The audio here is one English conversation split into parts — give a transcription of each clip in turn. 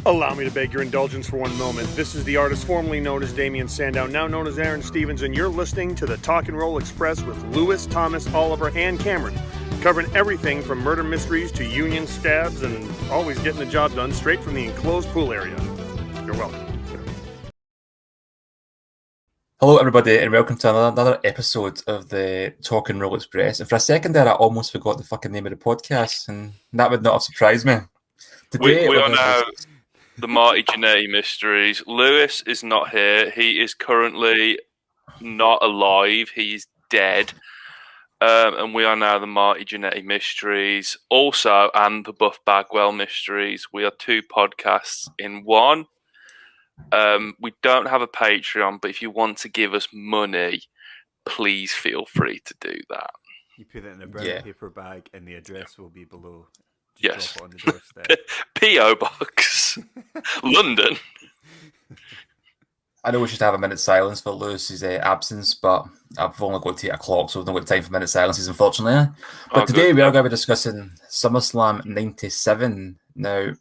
Allow me to beg your indulgence for one moment. This is the artist formerly known as Damian Sandow, now known as Aaron Stevens, and you're listening to the Talk and Roll Express with Lewis, Thomas, Oliver, and Cameron, covering everything from murder mysteries to union stabs and always getting the job done straight from the enclosed pool area. You're welcome. Hello, everybody, and welcome to another episode of the Talk and Roll Express. And for a second there, I almost forgot the fucking name of the podcast, and that would not have surprised me. Today, we are now the Marty Jannetty Mysteries. Lewis is not here. He is currently not alive. He's dead. And we are now the Marty Jannetty Mysteries. Also, and the Buff Bagwell Mysteries. We are two podcasts in one. We don't have a Patreon, but if you want to give us money, please feel free to do that. You put it in a brown paper bag and the address will be below. Yes. Drop it on the doorstep. P.O. Box, London. I know we should have a minute's silence for Lewis's absence, but I've only got to 8 o'clock, so we've not got time for minute silences, unfortunately. But today we are going to be discussing SummerSlam 97. Now,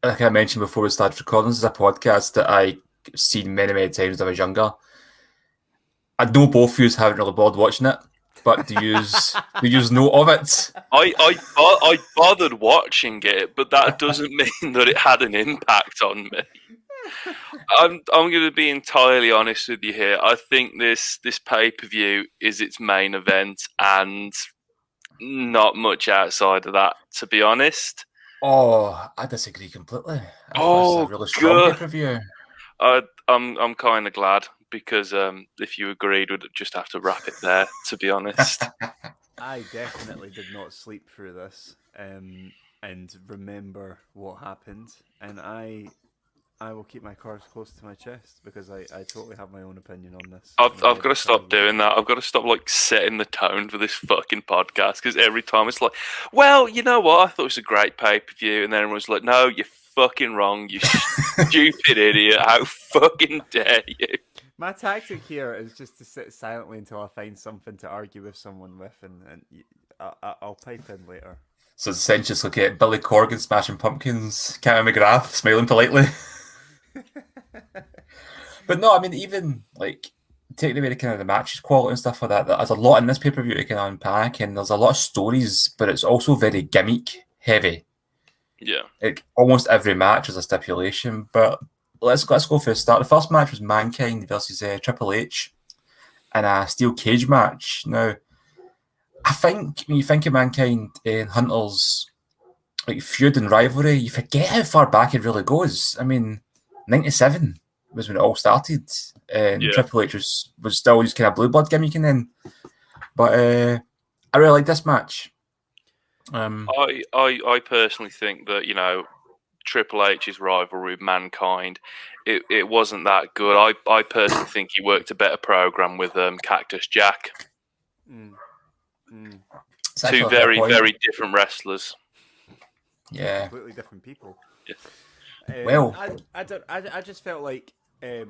like I mentioned before we started recording, this is a podcast that I've seen many, many times when I was younger. I know both of you haven't really bothered watching it, but do you know of it? I bothered watching it, but that doesn't mean that it had an impact on me. I'm going to be entirely honest with you here. I think this pay-per-view is its main event, and not much outside of that, to be honest. Oh, I disagree completely. It's a really strong pay-per-view. I'm kind of glad, because if you agreed, we'd just have to wrap it there, to be honest. I definitely did not sleep through this and remember what happened, and I will keep my cards close to my chest because I totally have my own opinion on this. I've got to stop doing that. I've got to stop setting the tone for this fucking podcast, because every time it's like, well, you know what? I thought it was a great pay-per-view, and then everyone's like, no, you're fucking wrong, you stupid idiot. How fucking dare you? My tactic here is just to sit silently until I find something to argue with someone with, and I'll pipe in later. So it's essentially just look at Billy Corgan smashing pumpkins, Cameron McGrath smiling politely. But no, I mean, even taking away the kind of the matches quality and stuff like that, there's a lot in this pay-per-view to kind of unpack, and there's a lot of stories, but it's also very gimmick heavy. Yeah. Almost every match is a stipulation, but let's go for a start. The first match was Mankind versus Triple H in a steel cage match. Now, I think when you think of Mankind and Hunter's feud and rivalry, you forget how far back it really goes. I mean, 97 was when it all started, and Triple H was still just kind of blue blood gimmicking then. But I really like this match. I personally think that, Triple H's rivalry with Mankind, it wasn't that good. I personally think he worked a better program with Cactus Jack. Two very, very different wrestlers. Yeah, completely different people. Yeah. I just felt like to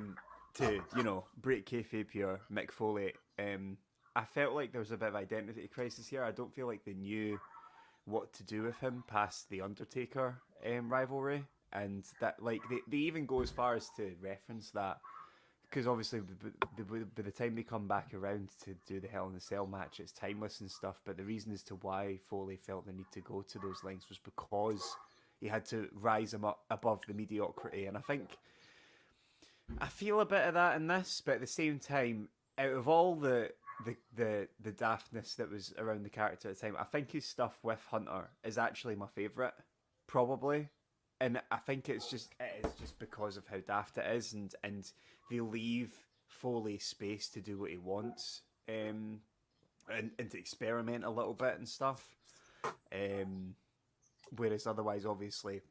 break kayfabe here, Mick Foley. I felt like there was a bit of identity crisis here. I don't feel like they knew what to do with him past the Undertaker rivalry, and that they even go as far as to reference that, because obviously by the time they come back around to do the Hell in a Cell match, it's timeless and stuff. But the reason as to why Foley felt the need to go to those lengths was because he had to rise him up above the mediocrity, and I feel a bit of that in this. But at the same time, out of all the daftness that was around the character at the time, I think his stuff with Hunter is actually my favourite, probably. And I think it is just because of how daft it is, and they leave Foley space to do what he wants, and to experiment a little bit and stuff. Whereas otherwise, obviously,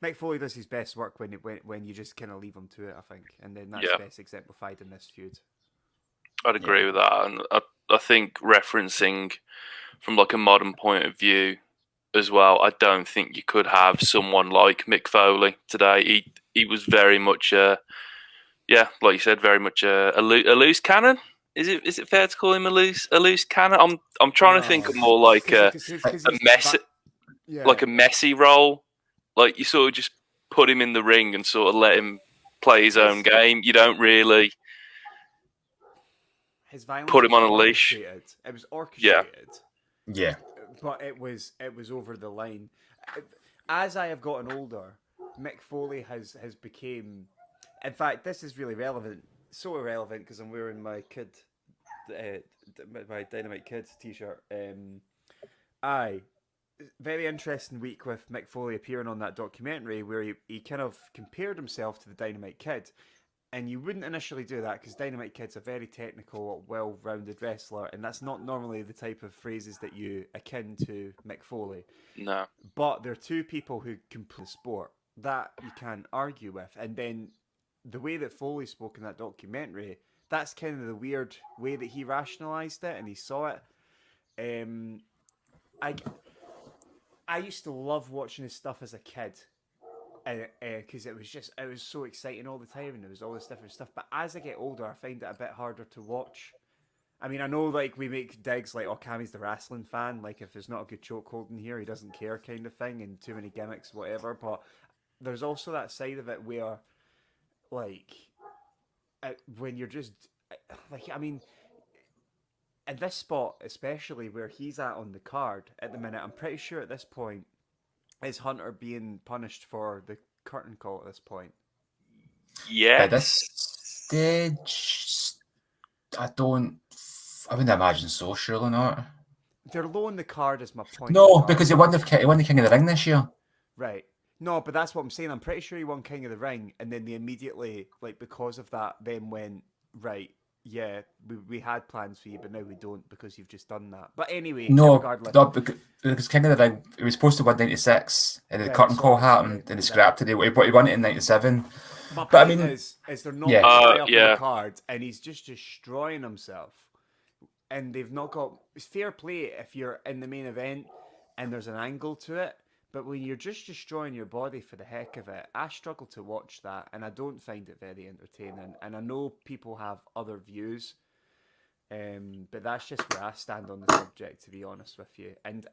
Mick Foley does his best work when you just kind of leave him to it, I think, and then that's best exemplified in this feud. I'd agree with that, and I think referencing from a modern point of view as well, I don't think you could have someone like Mick Foley today. He was very much, like you said, very much a loose cannon. Is it fair to call him a loose cannon? I'm trying to think of more like a messy role. Like, you sort of just put him in the ring and sort of let him play his own game. You don't really his violence put him was on a leash. It was orchestrated. Yeah. But it was over the line. As I have gotten older, Mick Foley has became. In fact, this is really relevant. So irrelevant because I'm wearing my my Dynamite Kid t-shirt. Very interesting week with Mick Foley appearing on that documentary where he kind of compared himself to the Dynamite Kid. And you wouldn't initially do that because Dynamite Kid's a very technical, well-rounded wrestler, and that's not normally the type of phrases that you akin to Mick Foley. No. But there are two people who can play the sport. That you can't argue with. And then the way that Foley spoke in that documentary, that's kind of the weird way that he rationalised it and he saw it. I used to love watching his stuff as a kid. Because it was so exciting all the time and there was all this different stuff. But as I get older, I find it a bit harder to watch. I mean, I know like we make digs like, oh, Cammy's the wrestling fan. Like if there's not a good chokehold in here, he doesn't care kind of thing, and too many gimmicks, whatever. But there's also that side of it where, like, when you're just like, I mean, in this spot especially where he's at on the card at the minute, I'm pretty sure at this point. Is Hunter being punished for the curtain call at this point? Yeah. At this stage, I wouldn't imagine so, surely not. They're low on the card is my point. No, because he won the King of the Ring this year. Right. No, but that's what I'm saying. I'm pretty sure he won King of the Ring, and then they immediately, like, because of that, then went, right, yeah, we had plans for you, but now we don't because you've just done that. But anyway, regardless. No, because King of the Ring, he was supposed to win 96, and the curtain call happened, and he scrapped it. He won it in 97. My point is they're not high up on the card, and he's just destroying himself. And they've not got... It's fair play if you're in the main event and there's an angle to it, but when you're just destroying your body for the heck of it, I struggle to watch that, and I don't find it very entertaining. And I know people have other views, but that's just where I stand on the subject, to be honest with you. And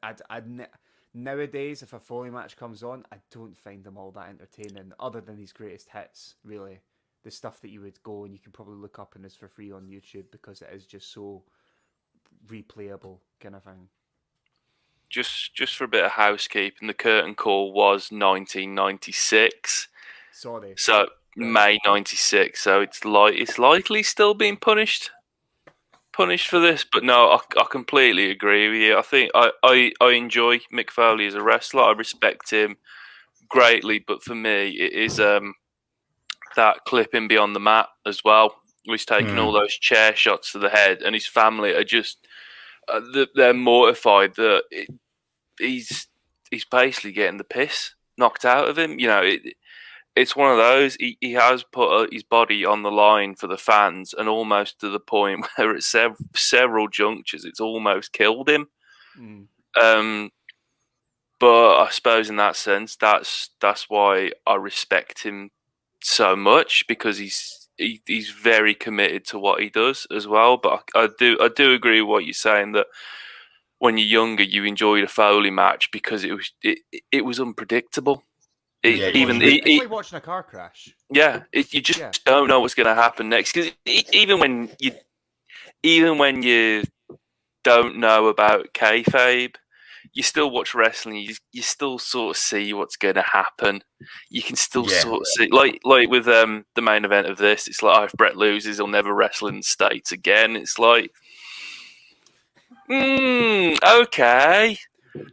nowadays, if a Foley match comes on, I don't find them all that entertaining, other than his greatest hits, really. The stuff that you would go and you can probably look up and is for free on YouTube because it is just so replayable kind of thing. Just for a bit of housekeeping, the curtain call was 1996. Sorry. So May 96. So it's likely still being punished for this. But no, I completely agree with you. I think I enjoy Mick Foley as a wrestler. I respect him greatly. But for me, it is that clipping beyond the mat as well. He's taking all those chair shots to the head, and his family are just they're mortified that he's basically getting the piss knocked out of him. You know, it's one of those. He has put his body on the line for the fans, and almost to the point where at several junctures it's almost killed him. But I suppose in that sense, that's why I respect him so much, because he's very committed to what he does as well. But I do agree with what you're saying, that when you're younger, you enjoyed a Foley match because it was unpredictable. It's like watching a car crash. Yeah, you just don't know what's going to happen next. Because even when you don't know about kayfabe, you still watch wrestling. You still sort of see what's going to happen. You can still sort of see, like with the main event of this. It's like, if Brett loses, he'll never wrestle in the States again. It's like, okay.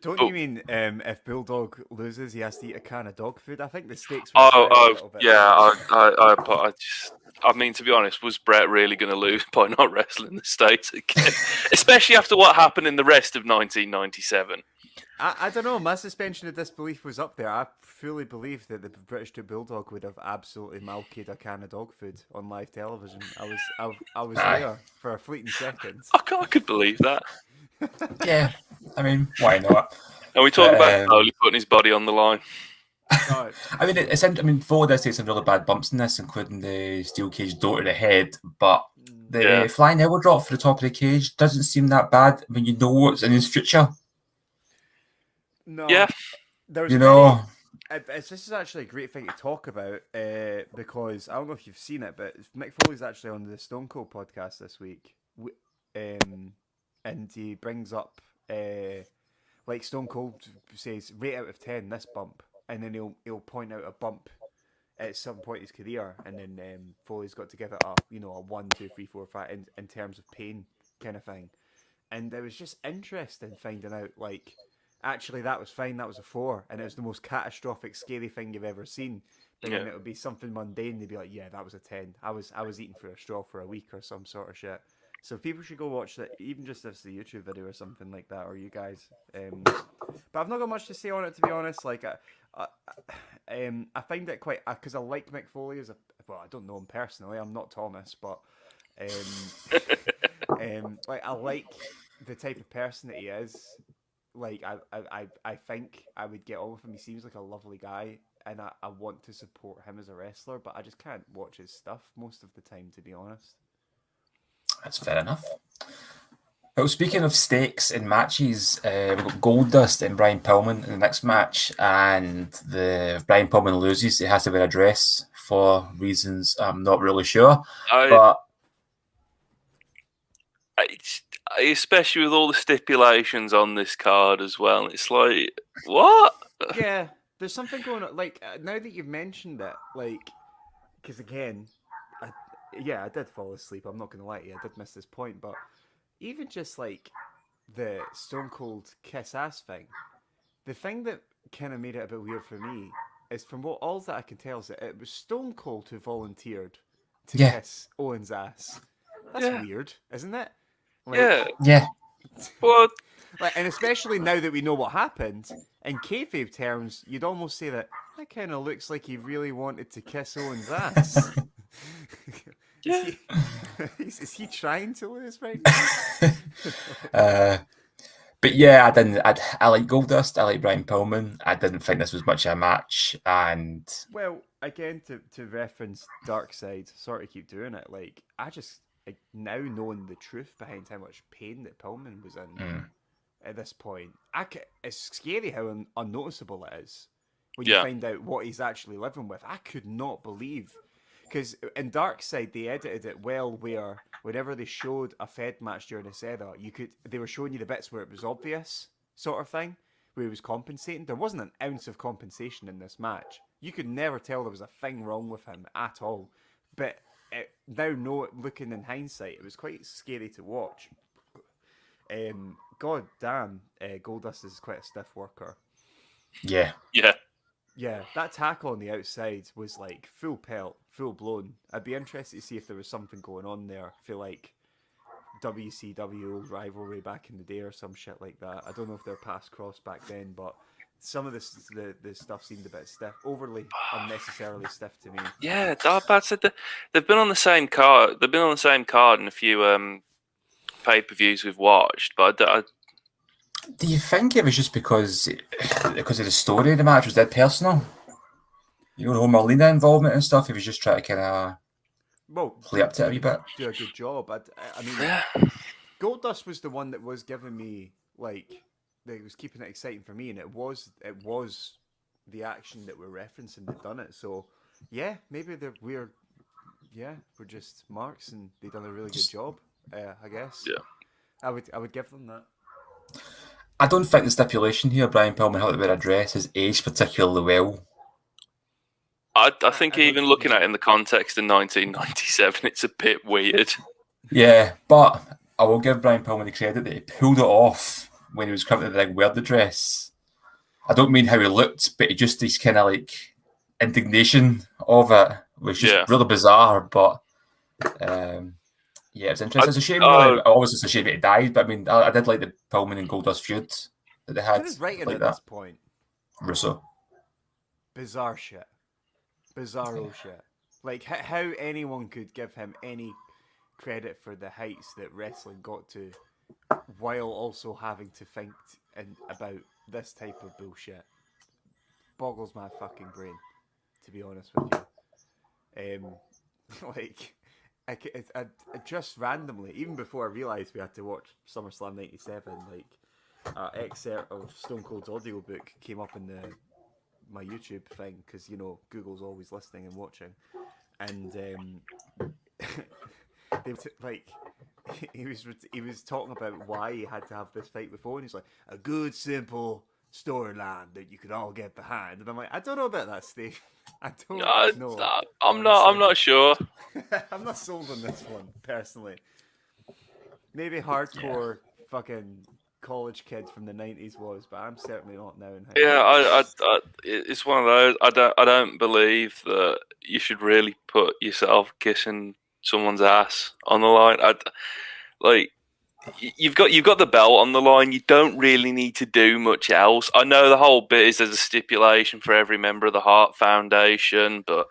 Don't you mean if Bulldog loses, he has to eat a can of dog food? I think the stakes were a little bit. Yeah. I mean, to be honest, was Brett really going to lose by not wrestling in the States again? Especially after what happened in the rest of 1997. I don't know. My suspension of disbelief was up there. I fully believed that the British Bulldog would have absolutely malkied a can of dog food on live television. I was there for a fleeting second. I could believe that. Yeah, I mean, why not? And we talk about Foley putting his body on the line. I mean, Foley does take some really bad bumps in this, including the steel cage door to the head, but the flying elbow drop for the top of the cage doesn't seem that bad when you know what's in his future. No. Yeah. There's this is actually a great thing to talk about because I don't know if you've seen it, but Mick Foley's actually on the Stone Cold podcast this week, and he brings up like Stone Cold says, rate out of 10 this bump, and then he'll point out a bump at some point in his career, and then Foley's got to give it a 1, 2, 3, 4, 5 in terms of pain kind of thing, and it was just interesting finding out like actually that was fine, that was a 4, and it was the most catastrophic scary thing you've ever seen. But then it would be something mundane, they'd be like, yeah, that was a 10. I was eating through a straw for a week or some sort of shit. So people should go watch that, even just if it's the YouTube video or something like that, or you guys. But I've not got much to say on it, to be honest. Like, I find it quite, because I like Mick Foley as well, I don't know him personally, I'm not Thomas, but like I like the type of person that he is. Like I think I would get on with him. He seems like a lovely guy, and I want to support him as a wrestler, but I just can't watch his stuff most of the time, to be honest. That's fair enough. Well, speaking of stakes in matches, we've got Goldust and Brian Pillman in the next match, and if Brian Pillman loses, he has to wear a dress for reasons I'm not really sure. But especially with all the stipulations on this card as well, it's like, what? Yeah, there's something going on. Like, now that you've mentioned it, like, because again, I did fall asleep. I'm not going to lie to you. I did miss this point, but even just like the Stone Cold kiss ass thing, the thing that kind of made it a bit weird for me is from what all that I can tell is that it was Stone Cold who volunteered to kiss Owen's ass. That's weird, isn't it? Like, yeah. What? Like, and especially now that we know what happened, in kayfabe terms, you'd almost say that kind of looks like he really wanted to kiss Owen's ass. Yeah. Is he trying to lose right now? But yeah, I like Goldust. I like Brian Pillman. I didn't think this was much of a match. And well, again, to reference Dark Side, sorry to keep doing it. Like, I just now knowing the truth behind how much pain that Pillman was in at this point, it's scary how unnoticeable it is when you find out what he's actually living with. I could not believe. Because in Dark Side, they edited it well where whenever they showed a Fed match during a Seda, they were showing you the bits where it was obvious, sort of thing, where he was compensating. There wasn't an ounce of compensation in this match. You could never tell there was a thing wrong with him at all. But looking in hindsight, it was quite scary to watch. God damn, Goldust is quite a stiff worker. Yeah. Yeah. Yeah, that tackle on the outside was like full pelt, full blown. I'd be interested to see if there was something going on there for like WCW old rivalry back in the day or some shit like that. I don't know if they're past cross back then, but some of the stuff seemed a bit stiff, overly unnecessarily stiff to me. Yeah, they've been on the same card. They've been on the same card in a few pay-per-views we've watched, but do you think it was just because of the story of the match? Was that personal? You know, Marlena involvement and stuff. He was just trying to kind of play up to it a wee bit. Do a good job. I mean, Goldust was the one that was giving me like that was keeping it exciting for me, and it was the action that we're referencing that done it. So yeah, maybe we're just marks, and they done a really good job. I guess. Yeah. I would give them that. I don't think the stipulation here, Brian Pillman had to wear a dress, has aged particularly well. I think even looking at it in the context of 1997, it's a bit weird. Yeah, but I will give Brian Pillman the credit that he pulled it off when he was coming to wear the dress. I don't mean how he looked, but his kind of like indignation of it was just really bizarre. But yeah, it's interesting. It's a shame. Obviously, it's a shame that he died. But I mean, I did like the Pillman and Goldust feud that they had. Who's writing like at that. this point? Russo. Bizarre shit. Bizarro shit. Like how anyone could give him any credit for the heights that wrestling got to, while also having to think about this type of bullshit, boggles my fucking brain. To be honest with you, like. I just randomly, even before I realised we had to watch SummerSlam 97, like an excerpt of Stone Cold's audiobook came up in my YouTube thing because Google's always listening and watching, and they were like he was talking about why he had to have this fight before, and he's like a good simple storyline that you could all get behind, and I'm like, I don't know about that, Steve. I don't know. I'm not sure. I'm not sold on this one personally. Maybe hardcore fucking college kids from the 90s was, but I'm certainly not now in high school. Yeah, it's one of those. I don't believe that you should really put yourself kissing someone's ass on the line. You've got the belt on the line. You don't really need to do much else. I know the whole bit is there's a stipulation for every member of the Heart Foundation, but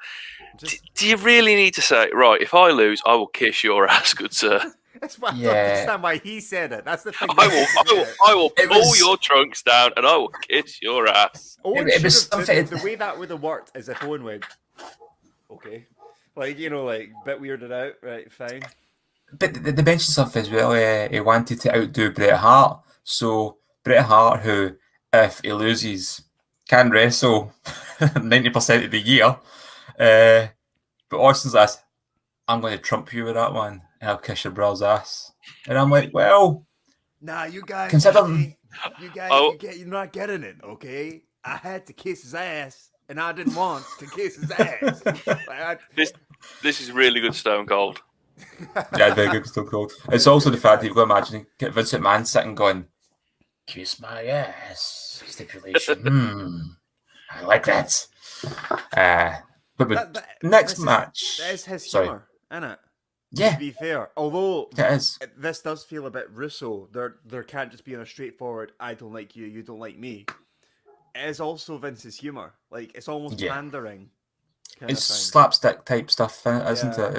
do you really need to say, right, if I lose, I will kiss your ass, good sir? That's why I don't understand why he said it. That's the thing. I will pull your trunks down and I will kiss your ass. The way that would have worked is if Owen went, okay, like bit weirded out, right? Fine. But they mentioned something as well. He wanted to outdo Bret Hart. So Bret Hart, who, if he loses, can wrestle 90% of the year. But Austin's like, I'm going to trump you with that one, and I'll kiss your brother's ass. And I'm like, well, nah, you guys, you're not getting it, okay? I had to kiss his ass, and I didn't want to kiss his ass. This is really good Stone Cold. Yeah, very good Stone Cold. It's also the fact that you've got to imagine Vince McMahon sitting going, kiss my ass, stipulation. I like that. But next match. That is his humour, isn't it? Yeah. To be fair. Although this does feel a bit Russo. There can't just be a straightforward, I don't like you, you don't like me. It is also Vince's humour. Like, it's almost pandering. It's slapstick type stuff, isn't it?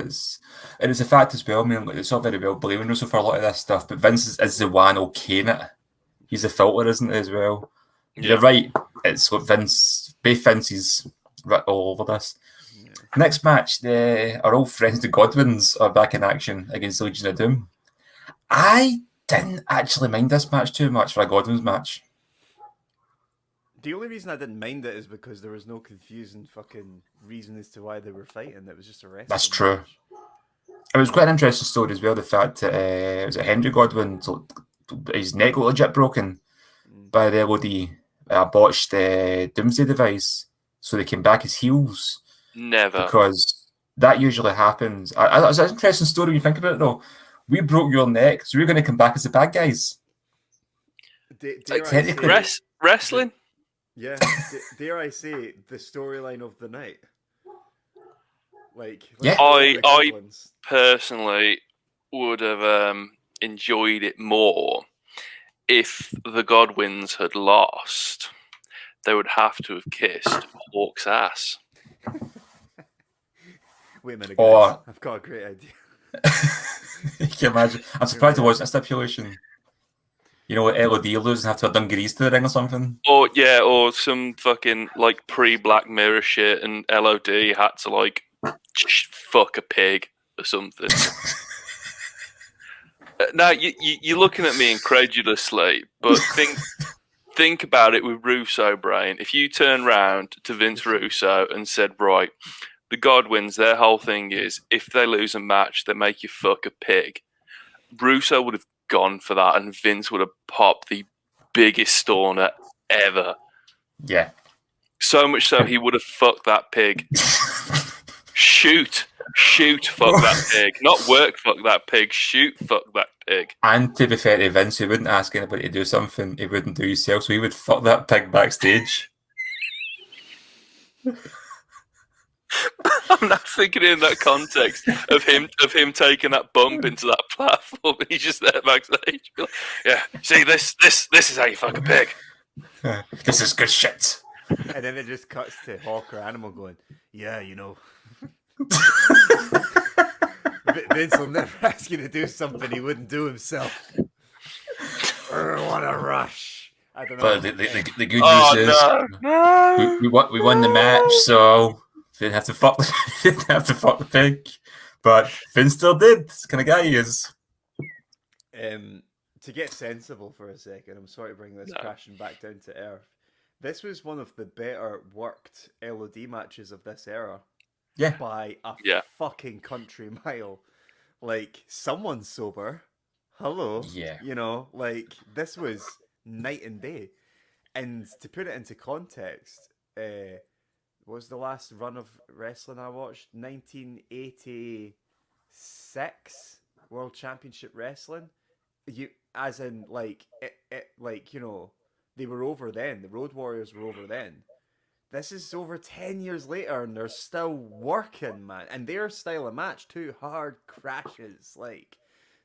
It's a fact as well. I mean, it's not very well blaming Russo for a lot of this stuff, but Vince is the one okaying it. He's the filter, isn't he, as well? Yeah. You're right. It's what both Vinces all over this. Yeah. Next match, our old friends, the Godwins, are back in action against the Legion of Doom. I didn't actually mind this match too much for a Godwins match. The only reason I didn't mind it is because there was no confusing fucking reason as to why they were fighting. It was just a wrestling That's true. match. It was quite an interesting story as well. The fact that was it Henry Godwin, so his neck got legit broken by the LOD, botched Doomsday device, so they came back as heels. Never. Because that usually happens. It's an interesting story when you think about it, though. We broke your neck, so we're going to come back as the bad guys. Technically, wrestling. Yeah, dare I say the storyline of the night? I personally would have enjoyed it more if the Godwins had lost. They would have to have kissed Hawk's ass. Wait a minute, guys. I've got a great idea. You can imagine. I'm surprised there wasn't a stipulation. LOD lose and have to have dungarees to the ring or something. Or some fucking pre-Black Mirror shit, and LOD had to fuck a pig or something. Now you're looking at me incredulously, but think about it with Russo brain. If you turn round to Vince Russo and said, right, the Godwins, their whole thing is if they lose a match, they make you fuck a pig. Russo would have gone for that, and Vince would have popped the biggest stoner ever. Yeah. So much so he would have fucked that pig. Shoot, fuck that pig. Not work, fuck that pig. Shoot, fuck that pig. And to be fair to Vince, he wouldn't ask anybody to do something he wouldn't do himself, so he would fuck that pig backstage. I'm not thinking in that context of him taking that bump into that platform, and he's just there backstage. Yeah, see, this is how you fuck a pig. This is good shit. And then it just cuts to Hawk or Animal going, yeah, Vince will never ask you to do something he wouldn't do himself. What a rush. I don't know. But the good news is we won the match, so didn't have to fuck the pig. But Vince still did. It's the kind of guy he is. To get sensible for a second, I'm sorry to bring this crashing back down to earth. This was one of the better worked LOD matches of this era Yeah. by a Yeah. fucking country mile. Like, someone's sober. Hello. Yeah. You know, like, this was night and day. And to put it into context, what was the last run of wrestling I watched? 1986 World Championship Wrestling. As in, like, like, you know, they were over then. The Road Warriors were over then. This is over 10 years later and they're still working, man. And their style of match, too, hard crashes. Like,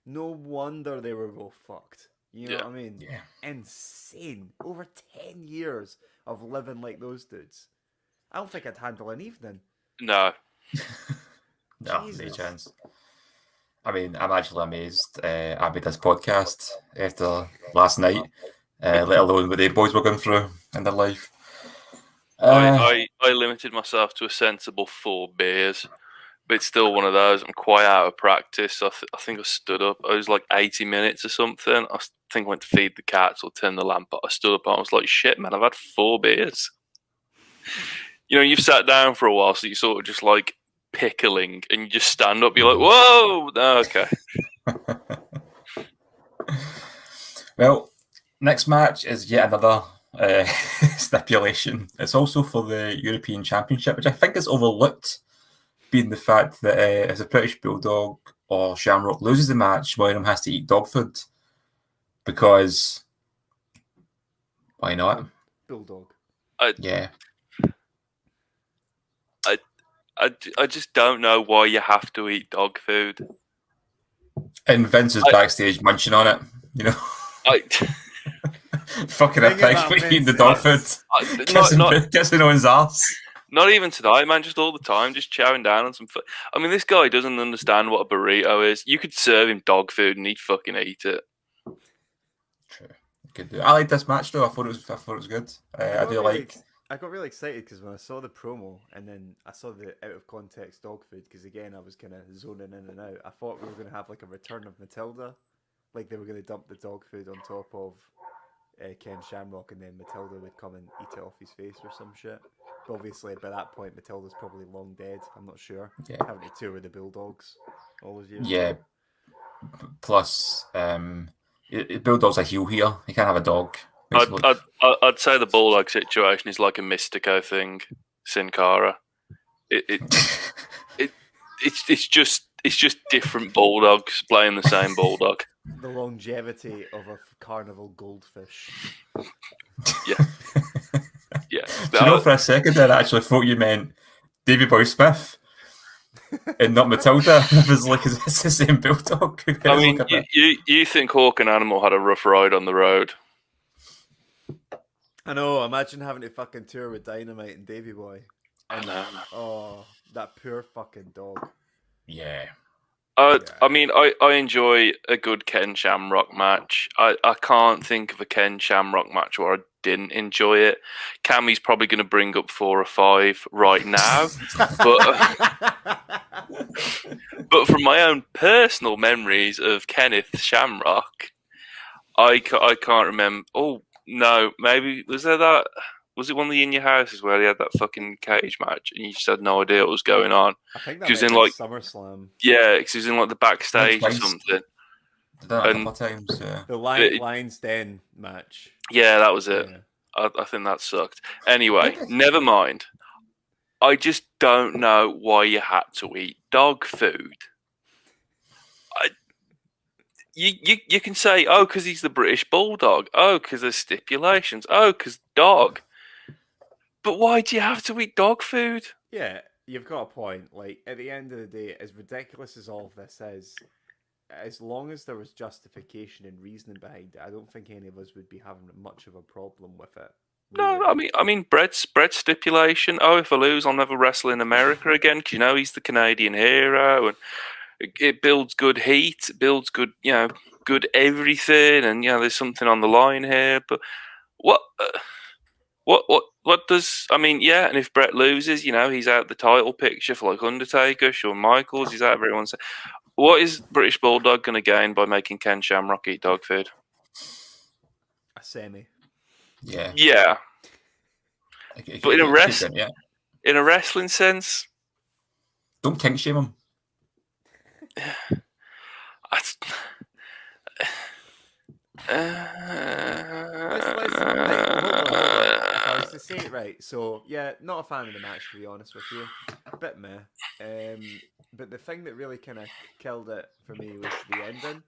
no wonder they were both fucked. You know what I mean? Yeah. Insane. Over 10 years of living like those dudes. I don't think I'd handle an evening. No. No, Jesus. no chance. I mean, I'm actually amazed Abby does podcast after last night, let alone what the boys were going through in their life. I limited myself to a sensible 4 beers, but it's still one of those. I'm quite out of practice. I think I stood up. I was like 80 minutes or something. I think I went to feed the cats or turn the lamp up. I stood up and I was like, shit, man, I've had 4 beers. You know, you've sat down for a while, so you're sort of just like pickling and you just stand up. You're like, whoa, no, okay. Well, next match is yet another stipulation. It's also for the European Championship, which I think is overlooked, being the fact that as a British Bulldog or Shamrock loses the match, one of them has to eat dog food. Because why not? Bulldog. Yeah. I just don't know why you have to eat dog food. And Vince is backstage munching on it, you know. Fucking a pig eating the dog food. Kissing on his arse. Not even tonight, man. Just all the time, just chowing down on some food. I mean, this guy doesn't understand what a burrito is. You could serve him dog food and he'd fucking eat it. True. Could do. I like this match though. I thought it was good. I got really excited because when I saw the promo and then I saw the out of context dog food, because again I was kind of zoning in and out. I thought we were going to have like a return of Matilda, like they were going to dump the dog food on top of Ken Shamrock and then Matilda would come and eat it off his face or some shit. But obviously by that point Matilda's probably long dead. I'm not sure. Yeah. Having to tour with the Bulldogs all those years. Yeah. Plus, Bulldog's a heel here. He can't have a dog. I'd say the Bulldog situation is like a Mystico thing, Sin Cara. It's just different Bulldogs playing the same Bulldog. The longevity of a carnival goldfish. Yeah. Yeah. Do you know for a second there I actually thought you meant Davey Boy Smith and not Matilda? I was like, is this the same Bulldog? I mean, you think Hawk and Animal had a rough ride on the road? I know, imagine having to fucking tour with Dynamite and Davey Boy. I know. Oh, that poor fucking dog. Yeah. I mean, I enjoy a good Ken Shamrock match. I can't think of a Ken Shamrock match where I didn't enjoy it. Cammy's probably going to bring up 4 or 5 right now. But from my own personal memories of Kenneth Shamrock, I can't remember. Oh, no, maybe was it one of the In Your Houses where he had that fucking cage match and you just had no idea what was going on? I think that was in like Summerslam. Yeah, because he was in like the backstage or something. Done a couple of times. Yeah. The Lions Den match. Yeah, that was it. Yeah. I think that sucked. Anyway, never mind. I just don't know why you had to eat dog food. You can say, oh, because he's the British Bulldog. Oh, because there's stipulations. Oh, because dog. But why do you have to eat dog food? Yeah, you've got a point. Like, at the end of the day, as ridiculous as all of this is, as long as there was justification and reasoning behind it, I don't think any of us would be having much of a problem with it. Really. No, I mean, Brett's stipulation. Oh, if I lose, I'll never wrestle in America again. Because he's the Canadian hero, and it builds good heat, it builds good, good everything, and there's something on the line here. But what does? I mean, yeah, and if Brett loses, he's out the title picture for like Undertaker, Shawn Michaels. He's out everyone's. What is British Bulldog going to gain by making Ken Shamrock eat dog food? A semi. Yeah. Yeah. But Yeah. in a wrestling sense, Don't kink shame him. Right, hold on. If I was to say it right, so yeah, not a fan of the match, to be honest with you. Bit meh. But the thing that really kind of killed it for me was the ending.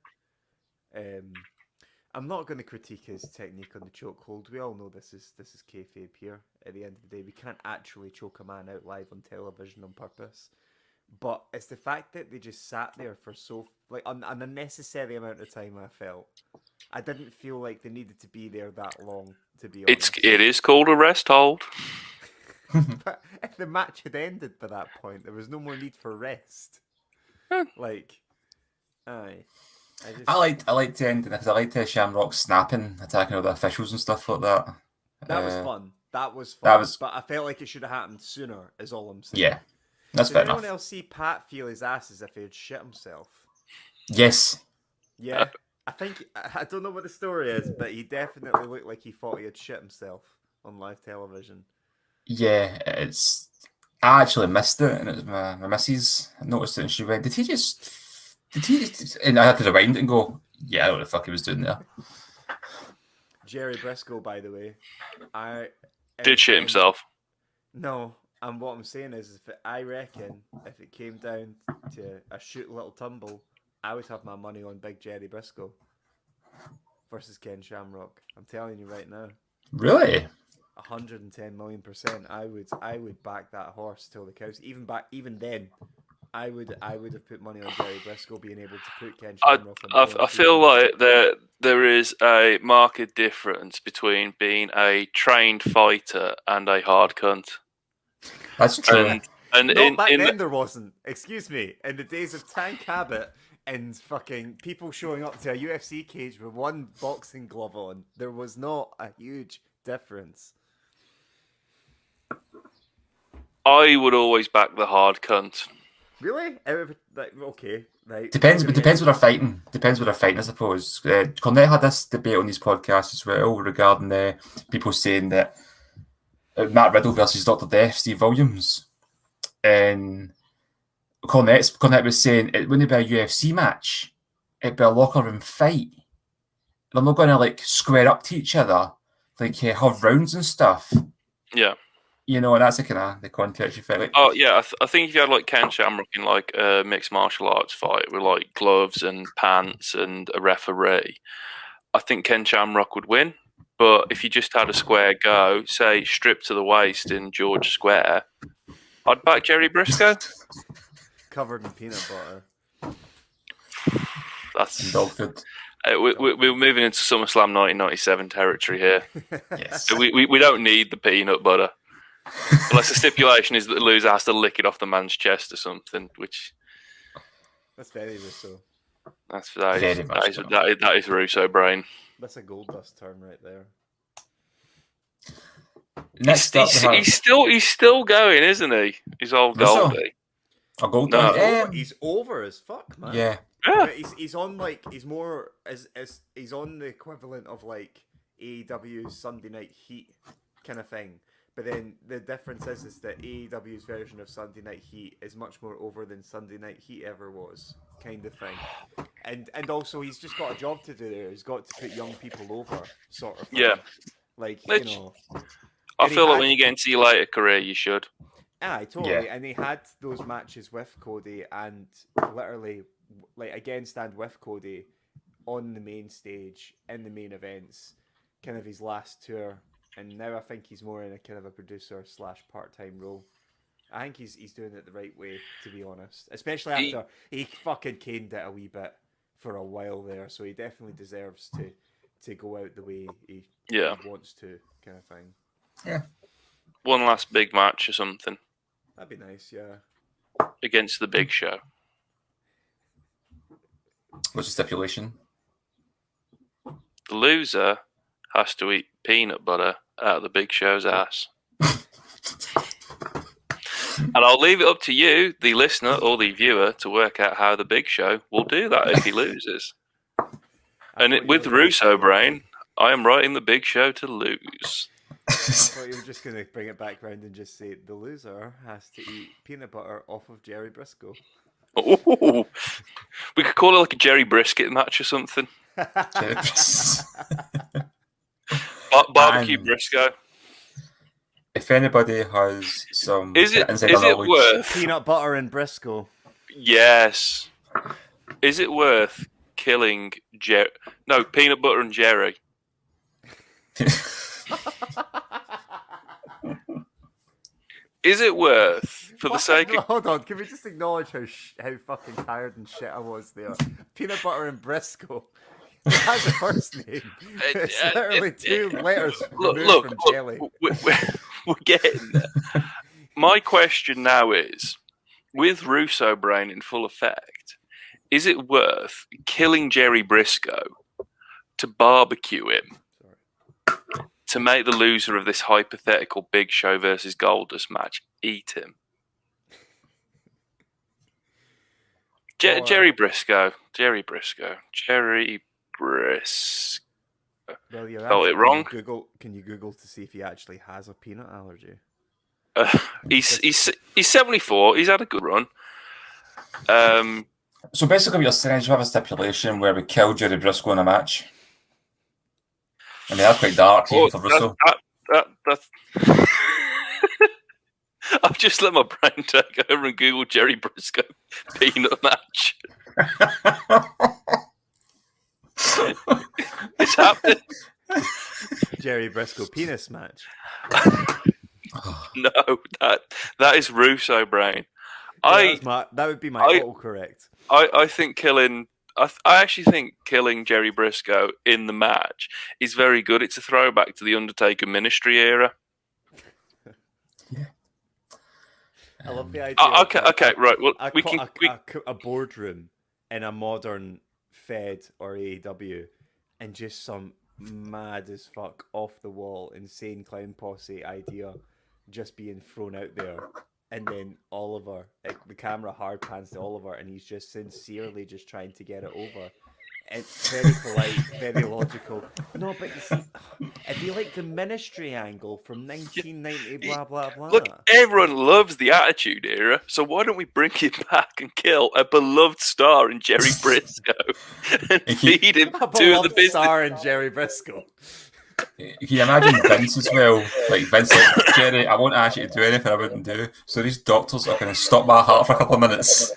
I'm not going to critique his technique on the chokehold. We all know this is kayfabe here. At the end of the day, we can't actually choke a man out live on television on purpose. But it's the fact that they just sat there for an unnecessary amount of time. I didn't feel like they needed to be there that long. To be honest, it is called a rest hold. But if the match had ended by that point, there was no more need for rest. Like, aye. I liked the ending because I liked Shamrock snapping, attacking all the officials and stuff like that. That was fun. But I felt like it should have happened sooner. Is all I'm saying. Yeah, that's fair enough. Did anyone else see Pat feel his ass as if he had shit himself? Yes. Yeah. I don't know what the story is, but he definitely looked like he thought he had shit himself on live television. Yeah, I actually missed it, and it was my missus. I noticed it, and she went, Did he just? And I had to rewind it and go, yeah, I don't know what the fuck he was doing there. Jerry Briscoe, by the way, did shit himself. No, and what I'm saying is, I reckon if it came down to a shoot little tumble, I would have my money on Big Jerry Briscoe versus Ken Shamrock. I'm telling you right now. Really? 110 million%. I would back that horse till the cows. Even then, I would have put money on Jerry Briscoe being able to put Ken Shamrock on. I feel like there is a marked difference between being a trained fighter and a hard cunt. That's true. Then there wasn't. Excuse me. In the days of Tank Abbott and fucking people showing up to a UFC cage with one boxing glove on, there was not a huge difference. I would always back the hard cunt. Really? Okay, right. Depends what they're fighting. I suppose. Cornette had this debate on his podcast as well regarding people saying that Matt Riddle versus Dr. Death, Steve Williams, and Cornette was saying it wouldn't be a UFC match; it'd be a locker room fight. They're not going to like square up to each other, like have rounds and stuff. Yeah. You know, and that's the kind of the context you feel like. Oh yeah, I think if you had like Ken Shamrock in like a mixed martial arts fight with like gloves and pants and a referee, I think Ken Shamrock would win. But if you just had a square go, say stripped to the waist in George Square, I'd back Jerry Briscoe. Covered in peanut butter. That's dog food. We're moving into SummerSlam 1997 territory here. Yes. We don't need the peanut butter. Unless the stipulation is that the loser has to lick it off the man's chest or something, which... That's very Russo. That is Russo brain. That's a Goldust term right there. He's still going, isn't he? He's all Goldie. A Goldie? No, he's over as fuck, man. Yeah. He's on like he's on the equivalent of like AEW's Sunday Night Heat kind of thing. But then the difference is that AEW's version of Sunday Night Heat is much more over than Sunday Night Heat ever was, kind of thing. And also he's just got a job to do there. He's got to put young people over, sort of thing. Yeah. Like, I feel like when you get into your later career, you should. Aye, totally. Yeah. And he had those matches with Cody and literally, like, against and with Cody on the main stage, in the main events, kind of his last tour. And now I think he's more in a kind of a producer / part-time role. I think he's doing it the right way, to be honest. Especially after he fucking caned it a wee bit for a while there. So he definitely deserves to go out the way he wants to, kind of thing. Yeah. One last big match or something. That'd be nice, yeah. Against the Big Show. What's the stipulation? The loser has to eat peanut butter out of the Big Show's ass. And I'll leave it up to you, the listener or the viewer, to work out how the Big Show will do that if he loses. And with Russo brain, I am writing the Big Show to lose. I thought you were just going to bring it back round and just say the loser has to eat peanut butter off of Jerry Briscoe. Oh, we could call it like a Jerry Brisket match or something. Barbecue And Briscoe. if anybody has some Is it insider knowledge, worth? Peanut butter and Briscoe. Yes. Is it worth killing Jerry? No, peanut butter and Jerry. Is it worth, for the sake of... Hold on, can we just acknowledge how fucking tired and shit I was there? Peanut butter and Briscoe. It has a first name. It's literally two letters removed from jelly. We're getting there. My question now is, with Russo brain in full effect, is it worth killing Jerry Briscoe to barbecue him to make the loser of this hypothetical Big Show versus Goldust match eat him? Jerry Briscoe. Well, you're Spelled it wrong. Can you Google to see if he actually has a peanut allergy? He's 74. He's had a good run. so basically, what you're saying is you have a stipulation where we kill Jerry Briscoe in a match. I mean, that's quite dark even for Russo. That's I've just let my brain take over and Google Jerry Briscoe peanut match. It's happening. Jerry Briscoe penis match. No, that is Russo brain. That would be my autocorrect. I think killing. I actually think killing Jerry Briscoe in the match is very good. It's a throwback to the Undertaker Ministry era. Yeah. I love the idea. Okay, right. Well, we can a boardroom in a modern Fed or AEW, and just some mad as fuck, off the wall, insane clown posse idea just being thrown out there, and then Oliver, the camera hard pans to Oliver, and he's just sincerely just trying to get it over. It's very polite, very logical. No, but you see, it'd be like the Ministry angle from 1990, blah, blah, blah. Look, everyone loves the Attitude Era, so why don't we bring it back and kill a beloved star in Jerry Briscoe and feed him to the business star in Jerry Briscoe. Can you imagine Vince as well? Like, Vince, like, Jerry, I won't ask you to do anything I wouldn't do. So these doctors are going to stop my heart for a couple of minutes.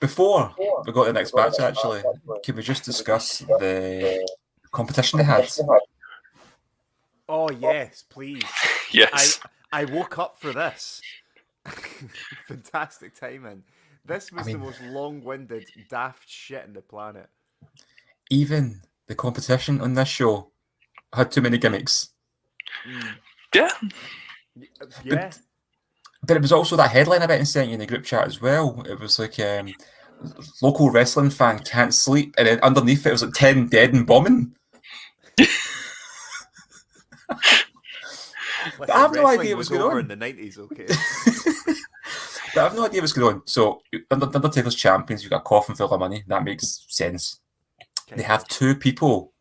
Before we go to the next match, actually, can we just discuss the competition they had? Oh, yes, please. Yes. I woke up for this. Fantastic timing. This was the most long-winded, daft shit in the planet. Even the competition on this show had too many gimmicks. Yeah. Yeah. But it was also that headline I bet and sent you in the group chat as well. It was like, local wrestling fan can't sleep, and then underneath it was like 10 dead and bombing. But I have no idea what's going on. In the 90s, okay. But I have no idea what's going on. So, Undertaker's champions, you've got a coffin full of money. That makes sense. Okay. They have two people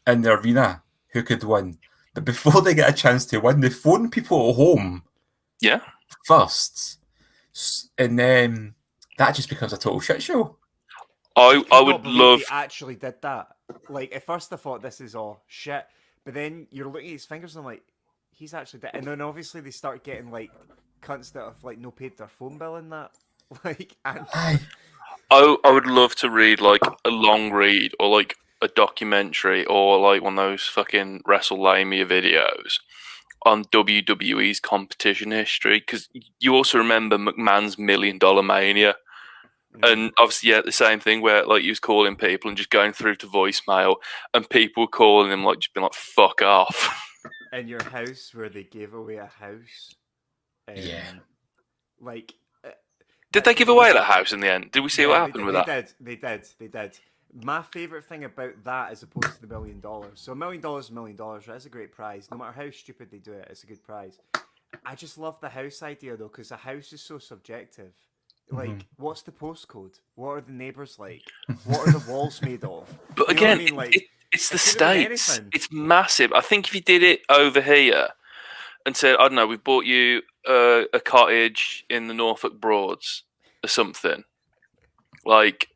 in the arena who could win. But before they get a chance to win, they phone people at home. Yeah. First. And then that just becomes a total shit show. I would love... He actually did that. Like, at first I thought this is all shit. But then you're looking at his fingers and I'm like, he's actually dead. And then obviously they start getting like cunts that have like no paid their phone bill and that. Like, and... I would love to read like a long read or like a documentary or like one of those fucking WrestleLamia videos on WWE's competition history, because you also remember McMahon's $1 Million Mania. And obviously, yeah, the same thing where like he was calling people and just going through to voicemail, and people were calling him like just being like "fuck off." In your house, where they gave away a house, yeah. Like, did they give away that house in the end? Did we see what happened with that? They did. My favorite thing about that, as opposed to the $1 million, so $1 million is $1 million. Right? That's a great prize. No matter how stupid they do it, it's a good prize. I just love the house idea though, because the house is so subjective. Like, what's the postcode? What are the neighbours like? What are the walls made of? But again, I mean? Like, It's the It could have been States. anything. It's massive. I think if you did it over here and said, I don't know, we've bought you a cottage in the Norfolk Broads or something, like,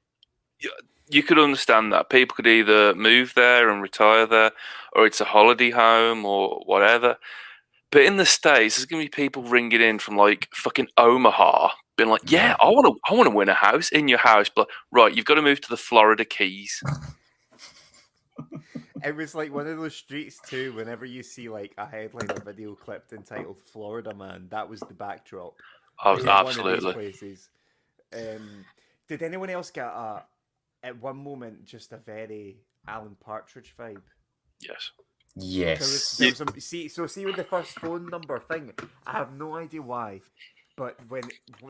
you could understand that. People could either move there and retire there, or it's a holiday home or whatever. But in the States, there's going to be people ringing in from like fucking Omaha, being like, yeah, I want to win a house in your house, but right, you've got to move to the Florida Keys. It was like one of those streets too. Whenever you see like a headline or video clipped entitled "Florida Man," that was the backdrop. Oh, It was one of absolutely. these places. Did anyone else get at one moment just a very Alan Partridge vibe? Yes. Yes. There was see with the first phone number thing, I have no idea why, but when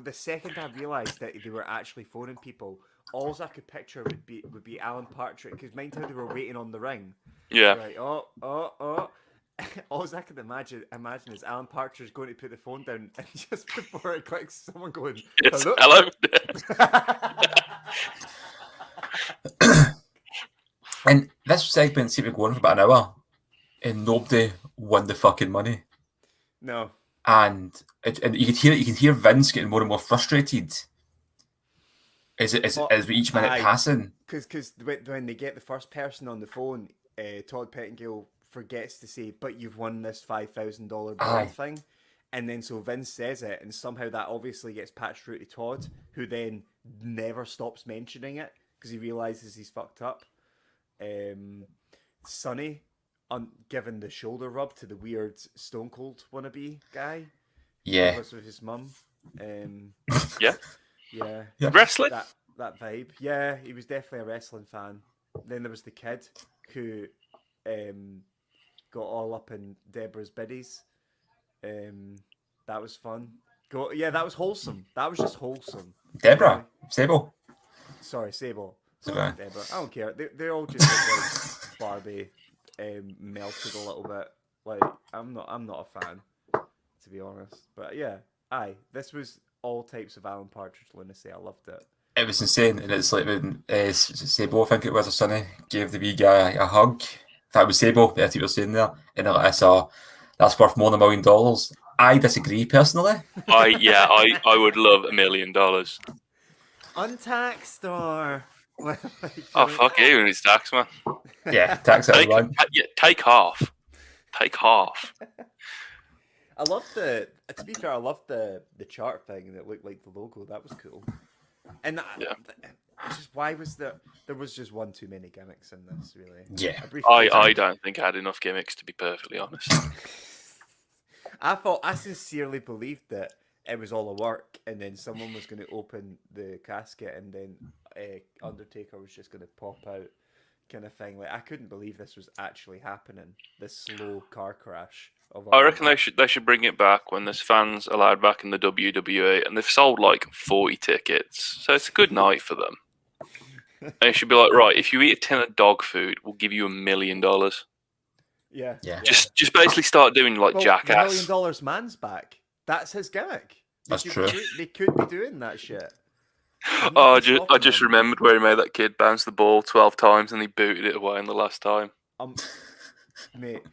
the second I realised that they were actually phoning people, all I could picture would be Alan Partridge, because mind how they were waiting on the ring. Yeah. Right. Oh. All I can imagine is Alan Partridge going to put the phone down, and just before it clicks, someone going, Yes. "Hello." And this segment seemed to be going for about an hour, and nobody won the fucking money. No. And you can hear Vince getting more and more frustrated as with each minute passing. Because when they get the first person on the phone, Todd Pettingill forgets to say, "But you've won this $5,000 bill thing," and then so Vince says it, and somehow that obviously gets patched through to Todd, who then never stops mentioning it because he realizes he's fucked up. Sonny, giving the shoulder rub to the weird Stone Cold wannabe guy. Yeah. Who was with his mum. Yeah. Yeah. Wrestling? That vibe. Yeah, he was definitely a wrestling fan. Then there was the kid who got all up in Deborah's biddies. That was fun. That was wholesome. That was just wholesome. Deborah. Sable. Sorry, Sable. Okay. Deborah. I don't care. They're all just like Barbie melted a little bit. Like I'm not a fan, to be honest. But yeah, this was all types of Alan Partridge lunacy. I loved it. It was insane, and it's like when Sabo, I think it was, or Sonny, gave the wee guy a hug. That was Sabo, that's what you were saying there. And I saw that's worth more than $1 million. I disagree personally. I would love $1 million. Untaxed or oh fuck you, and it's tax, man. Yeah, tax everyone. Take half. Take half. I love to be fair, I loved the chart thing that looked like the logo. That was cool. And just why was there was just one too many gimmicks in this, really. Yeah. I don't think I had enough gimmicks, to be perfectly honest. I sincerely believed that it was all a work, and then someone was going to open the casket, and then Undertaker was just going to pop out, kind of thing. Like I couldn't believe this was actually happening. This slow car crash. I reckon they should bring it back when there's fans allowed back in the WWE, and they've sold like 40 tickets, so it's a good night for them. And it should be like, right, if you eat a tin of dog food, we'll give you $1 million. Yeah. Just basically start doing like Jackass. $1 million man's back. That's his gimmick. That's true. They could be doing that shit. I just remembered where he made that kid bounce the ball 12 times and he booted it away in the last time. Mate,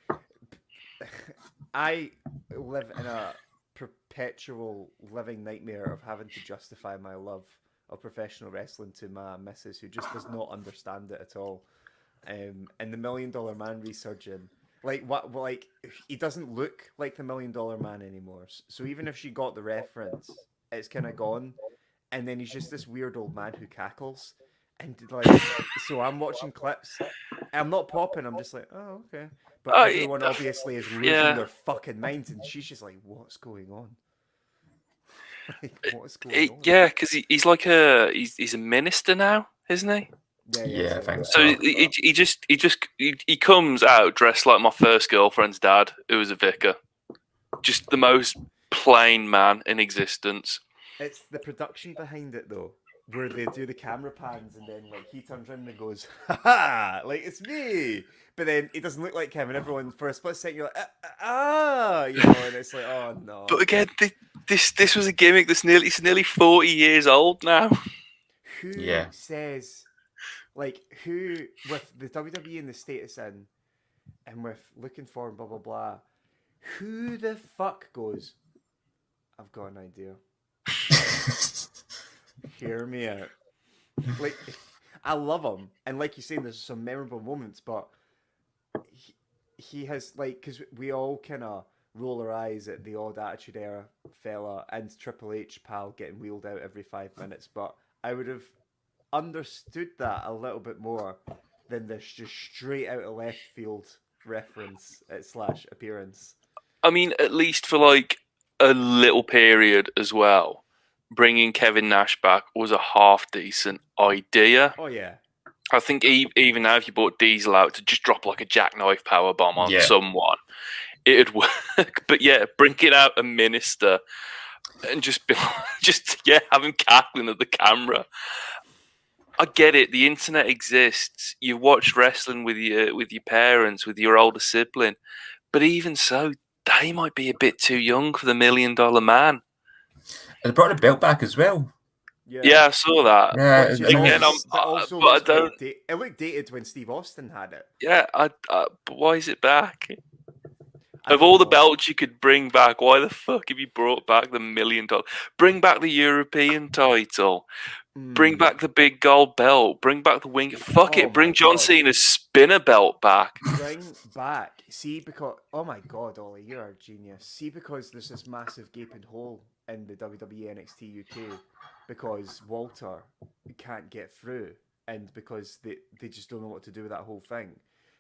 I live in a perpetual living nightmare of having to justify my love of professional wrestling to my missus, who just does not understand it at all. And the $1 million man resurging, like he doesn't look like the $1 million man anymore. So even if she got the reference, it's kind of gone. And then he's just this weird old man who cackles. And like, so I'm watching clips. I'm not popping. I'm just like, oh, okay. But everyone obviously is losing their fucking minds, and she's just like, what's going on? What's going on? Yeah, because he's like he's a minister now, isn't he? Yeah, I think so. He comes out dressed like my first girlfriend's dad, who was a vicar. Just the most plain man in existence. It's the production behind it, though, where they do the camera pans and then like he turns around and goes, "Ha ha!" Like it's me, but then it doesn't look like him, and everyone for a split second you're like, you know, and it's like, oh no. But again, this was a gimmick that's nearly 40 years old now. Who says Like, who, with the WWE and the status in, and with looking for and blah, blah, blah, who the fuck goes, I've got an idea. Hear me out. Like, I love him. And like you're saying, there's some memorable moments, but he has, like, because we all kind of roll our eyes at the odd Attitude Era fella and Triple H pal getting wheeled out every 5 minutes, but I would have understood that a little bit more than this just straight out of left field reference / appearance. I mean, at least for like a little period as well, bringing Kevin Nash back was a half decent idea. Oh yeah. I think even now, if you brought Diesel out to just drop like a jackknife power bomb on someone, it'd work. But yeah, bring it out a minister and just have him cackling at the camera. I get it. The internet exists. You watch wrestling with your parents, with your older sibling, but even so, they might be a bit too young for the $1 Million Man. They brought the belt back as well. Yeah, I saw that. Yeah, Again, I don't. It looked dated when Steve Austin had it. Yeah, but why is it back? Of all the belts you could bring back, why the fuck have you brought back the $1 Million? Bring back the European title. Bring back the big gold belt. Bring back the wing. Fuck it. Bring John Cena's spinner belt back. Bring back. See, because... Oh my God, Ollie, you're a genius. See, because there's this massive gaping hole in the WWE NXT UK because Walter can't get through and because they just don't know what to do with that whole thing.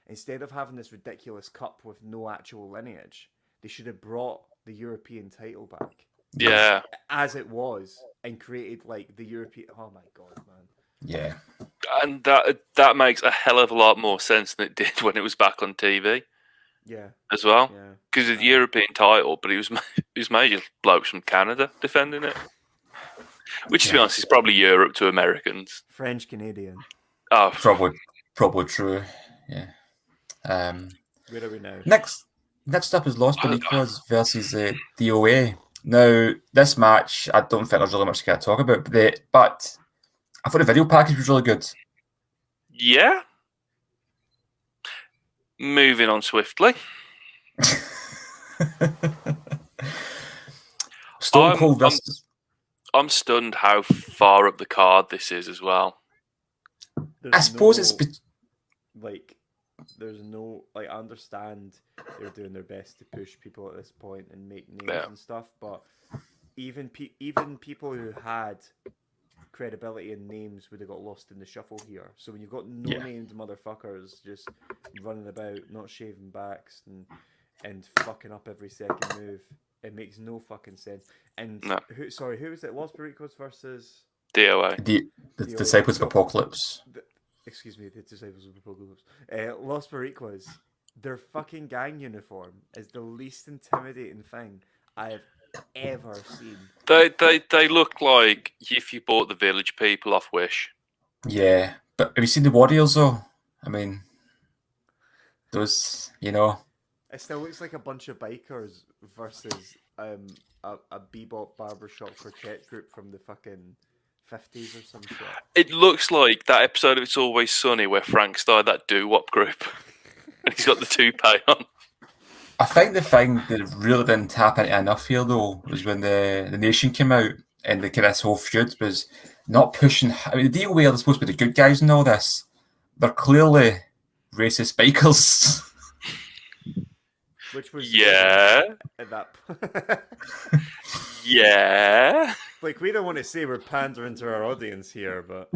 Instead of having this ridiculous cup with no actual lineage, they should have brought the European title back. Yeah. As it was, and created like the European... Oh my God, man. Yeah. And that makes a hell of a lot more sense than it did when it was back on TV. Yeah. As well. Yeah. Because of the European title, but it was major blokes from Canada defending it. Which, to be honest, is probably Europe to Americans. French Canadian. Oh, probably true. Yeah. Where are we now? Next up is Los Barricos versus DOA. Now, this match, I don't think there's really much to talk about, but I thought the video package was really good. Yeah. Moving on swiftly. Stone Cold versus... I'm stunned how far up the card this is as well. I suppose it's... There's no... Like, I understand they're doing their best to push people at this point and make names and stuff, but even people who had credibility and names would have got lost in the shuffle here. So when you've got no-named motherfuckers just running about, not shaving backs and fucking up every second move, it makes no fucking sense. And who was it? Los Barricos versus DOA. The Disciples of Apocalypse. The Disciples of Apocalypse. Los Barricos, their fucking gang uniform is the least intimidating thing I have ever seen. They look like if you bought the Village People off Wish. Yeah, but have you seen the Warriors though? I mean, those, It still looks like a bunch of bikers versus a bebop barbershop quartet group from the fucking 50s or some shit. It looks like that episode of It's Always Sunny where Frank started that doo-wop group and he's got the toupee on. I think the thing that really didn't tap into enough here though was when the Nation came out and this whole feud was not pushing. I mean, the deal where they're supposed to be the good guys in all this, they're clearly racist bikers. Which was at that yeah. Like, we don't want to say we're pandering to our audience here, but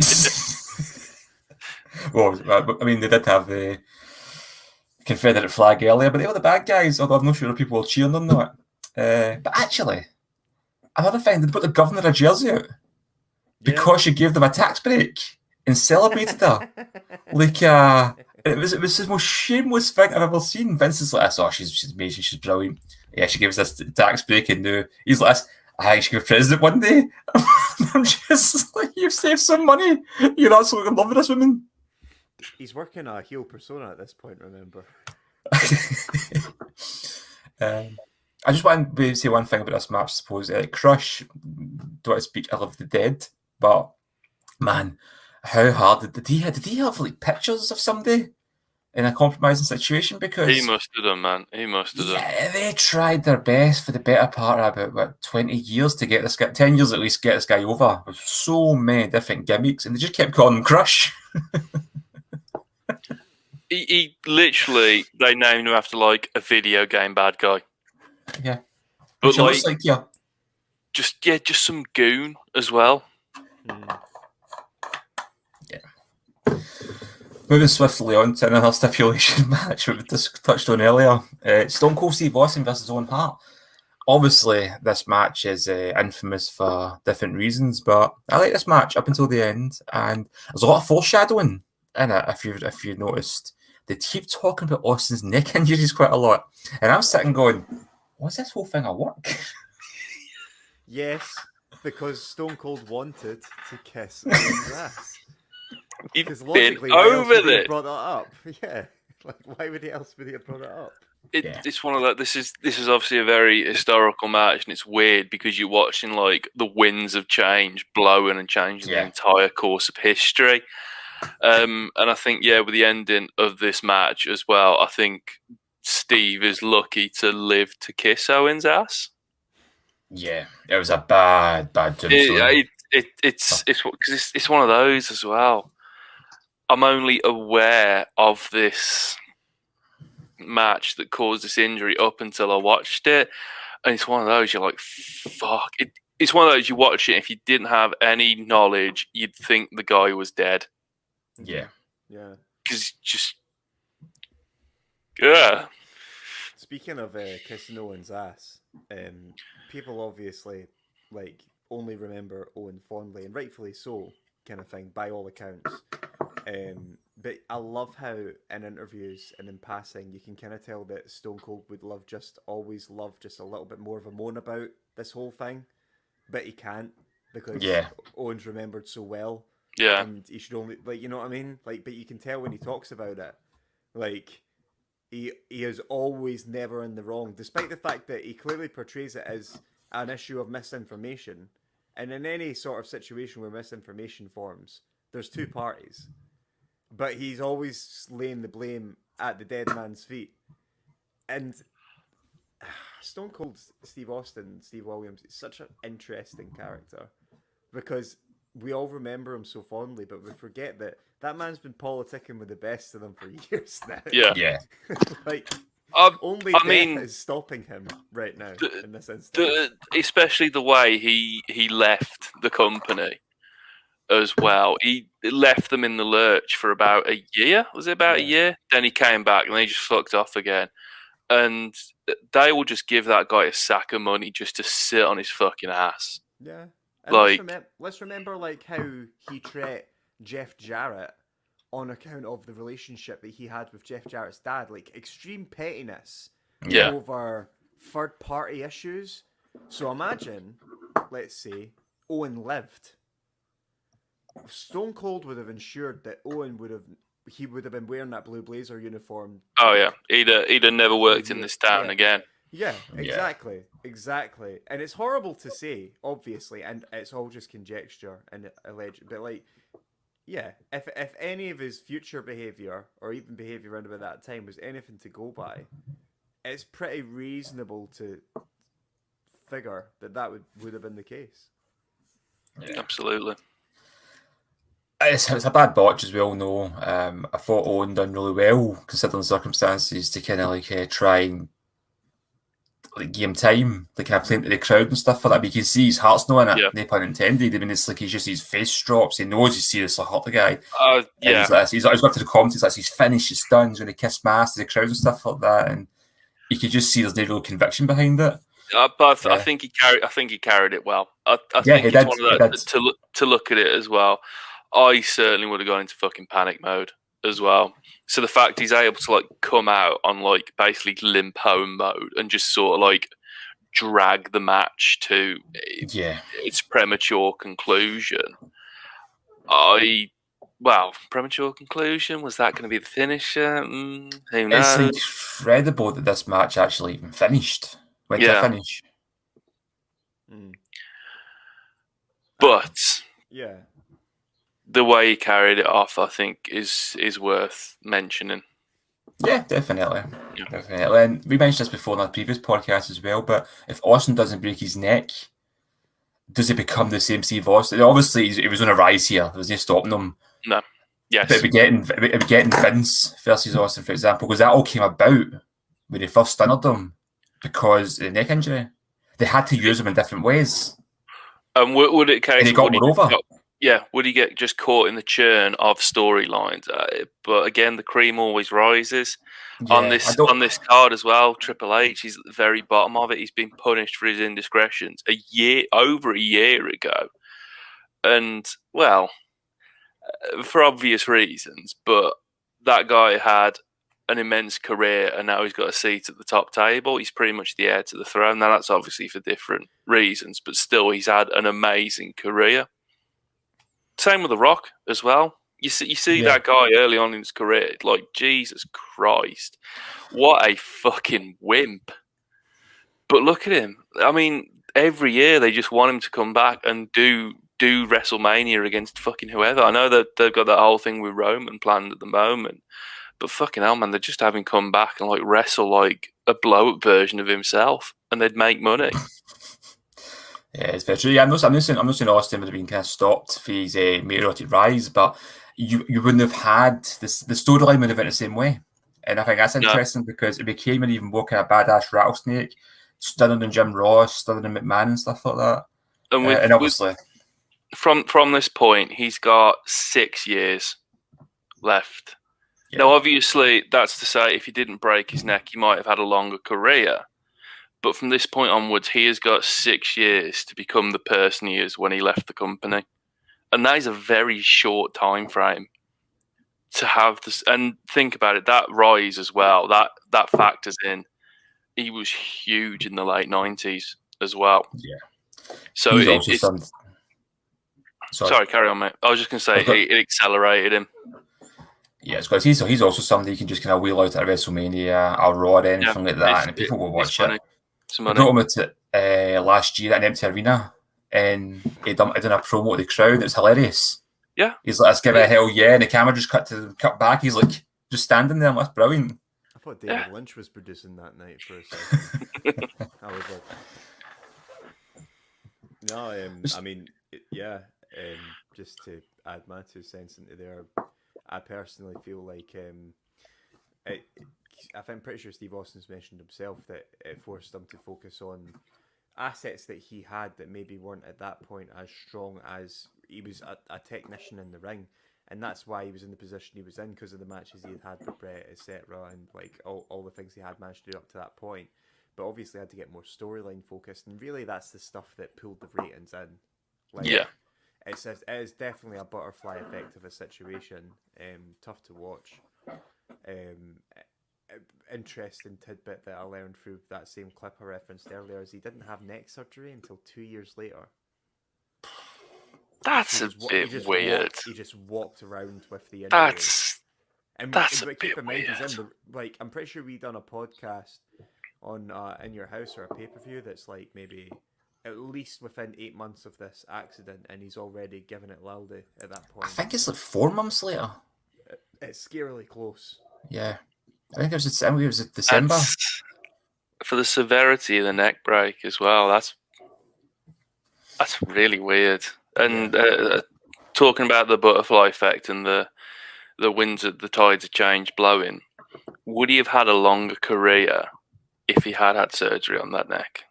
well, I mean, they did have the Confederate flag earlier, but they were the bad guys, although I'm not sure if people were cheering on that. But actually, another thing, they put the governor of Jersey out because she gave them a tax break and celebrated her. Like, it was the most shameless thing I've ever seen. Vince is like, oh, she's amazing, she's brilliant. Yeah, she gives us tax break, and now he's like, I think she could be president one day. I'm just like, you've saved some money. You're absolutely in love with this woman. He's working a heel persona at this point, remember? I just want to say one thing about this match, I suppose. Crush, don't want to speak ill of the dead, but man, how hard did he have like pictures of somebody in a compromising situation? Because He must have done, man. He must have done. yeah, they tried their best for the better part of about 20 years to get this guy, 10 years at least, get this guy over with so many different gimmicks, and they just kept calling him Crush. He literally, they named him after like a video game bad guy. Yeah, but which like, looks like yeah. just some goon as well. Yeah. Moving swiftly on to another stipulation match we just touched on earlier. Stone Cold Steve Austin versus Owen Hart. Obviously, this match is infamous for different reasons, but I like this match up until the end, and there's a lot of foreshadowing in it. If you noticed, they keep talking about Austin's neck injuries quite a lot, and I'm sitting going, "Was this whole thing a work?" Yes, because Stone Cold wanted to kiss Owen's ass. You've been Logically, why else over would he have it. brought that up? Yeah, like why would he else would he have brought it up? It's one of that. This is obviously a very historical match, and it's weird because you're watching like the winds of change blowing and changing the entire course of history. And I think with the ending of this match as well, I think Steve is lucky to live to kiss Owen's ass. Yeah, it was a bad tombstone. It's one of those as well. I'm only aware of this match that caused this injury up until I watched it, and it's one of those you're like, fuck. It's one of those you watch it, and if you didn't have any knowledge, you'd think the guy was dead. Yeah. Because Speaking of kissing Owen's ass, people obviously like only remember Owen fondly, and rightfully so, kind of thing, by all accounts. But I love how in interviews and in passing, you can kind of tell that Stone Cold would always love just a little bit more of a moan about this whole thing, but he can't because Owen's remembered so well. Yeah, and he should only you know what I mean? But you can tell when he talks about it, like he is always never in the wrong, despite the fact that he clearly portrays it as an issue of misinformation. And in any sort of situation where misinformation forms, there's two parties. But he's always laying the blame at the dead man's feet. And Stone Cold Steve Austin, Steve Williams, is such an interesting character because we all remember him so fondly, but we forget that man's been politicking with the best of them for years now. Yeah. Like, only I death mean, is stopping him right now in this instance. Especially the way he left the company as well. He left them in the lurch for about a year. Was it about a year? Then he came back and they just fucked off again. And they will just give that guy a sack of money just to sit on his fucking ass. Yeah. And let's remember like how he treated Jeff Jarrett on account of the relationship that he had with Jeff Jarrett's dad, like extreme pettiness over third party issues. So imagine, let's say, Owen lived. Stone Cold would have ensured that Owen would have been wearing that blue blazer uniform. Oh yeah, he'd have never worked in this town again. Yeah, exactly. And it's horrible to say, obviously, and it's all just conjecture and alleged. But like, yeah, if any of his future behavior or even behavior around about that time was anything to go by, it's pretty reasonable to figure that would have been the case. Yeah. Absolutely. It's a bad botch, as we all know. I thought Owen done really well, considering the circumstances, to kind of like try and like give him time, like kind of playing to the crowd and stuff like that. But you can see his heart's not in it, no pun intended. I mean, it's like his face drops. He knows he's seriously hurt the guy. He's got to the comments. Like, he's finished. He's done. He's going to kiss my ass to the crowd and stuff like that. And you could just see there's no real conviction behind it. But I think he carried it well. I think it's one of that to look at it as well. I certainly would have gone into fucking panic mode as well. So the fact he's able to like come out on like basically limp home mode and just sort of like drag the match to its premature conclusion. Premature conclusion, was that going to be the finisher? Who knows? It's incredible that this match actually even finished. Went to finish. But the way he carried it off, I think, is worth mentioning. Yeah, definitely. Yeah. Definitely. And we mentioned this before in our previous podcast as well, but if Austin doesn't break his neck, does he become the same Steve Austin? Obviously, he was on a rise here. There was no stopping him. No. Yes. But it'd be getting Vince versus Austin, for example, because that all came about when they first stunned him because of the neck injury. They had to use him in different ways. Would it case? And he got one over. Would he get just caught in the churn of storylines? But again, the cream always rises. Yeah, on this card as well. Triple H, he's at the very bottom of it. He's been punished for his indiscretions over a year ago, and well, for obvious reasons. But that guy had an immense career, and now he's got a seat at the top table. He's pretty much the heir to the throne. Now that's obviously for different reasons, but still, he's had an amazing career. Same with The Rock as well. You see that guy early on in his career, like, Jesus Christ, what a fucking wimp. But look at him. I mean, every year they just want him to come back and do WrestleMania against fucking whoever. I know that they've got that whole thing with Roman planned at the moment, but fucking hell, man, they're just having come back and like wrestle like a blow-up version of himself, and they'd make money. Yeah, it's very true. Yeah, I'm not saying Austin would have been kind of stopped for his meteoric rise, but you wouldn't have had this. The storyline would have been the same way, and I think that's interesting because it became an even more kind of badass rattlesnake, stunning than Jim Ross, stunning than McMahon and stuff like that. And obviously, from this point, he's got 6 years left. Yeah. Now, obviously, that's to say if he didn't break his neck, he might have had a longer career. But from this point onwards, he has got 6 years to become the person he is when he left the company. And that is a very short time frame to have this. And think about it, that rise as well, that factors in. He was huge in the late 90s as well. Yeah. So Sorry, carry on, mate. I was just going to say it accelerated him. Yeah, it's because he's also somebody you can just kind of wheel out at WrestleMania or Raw or anything like that, and people will watch it. I brought him out last year at an empty arena, and he done a promo with the crowd. It was hilarious. Yeah, he's like, "Let's give it a hell yeah!" And the camera just cut back. He's like just standing there. That's brilliant. I thought David Lynch was producing that night for a second. I was like, no, I mean, just to add my 2 cents into there, I personally feel like I'm pretty sure Steve Austin's mentioned himself that it forced him to focus on assets that he had that maybe weren't at that point as strong as he was a technician in the ring, and that's why he was in the position he was in because of the matches he had with Brett, etc., and like all the things he had managed to do up to that point. But obviously, had to get more storyline focused, and really, that's the stuff that pulled the ratings in. Like, it is definitely a butterfly effect of a situation. Tough to watch. Interesting tidbit that I learned through that same clip I referenced earlier is he didn't have neck surgery until 2 years later. That's a bit weird. He just walked around with the injury. That's a bit weird. I'm pretty sure we done a podcast on In Your House or a pay-per-view that's like maybe at least within 8 months of this accident, and he's already given it Laldy at that point. I think it's like 4 months later. It's scarily close. Yeah. I think it was December. For the severity of the neck break as well, that's really weird. And talking about the butterfly effect and the winds, the tides of change blowing, would he have had a longer career if he had surgery on that neck?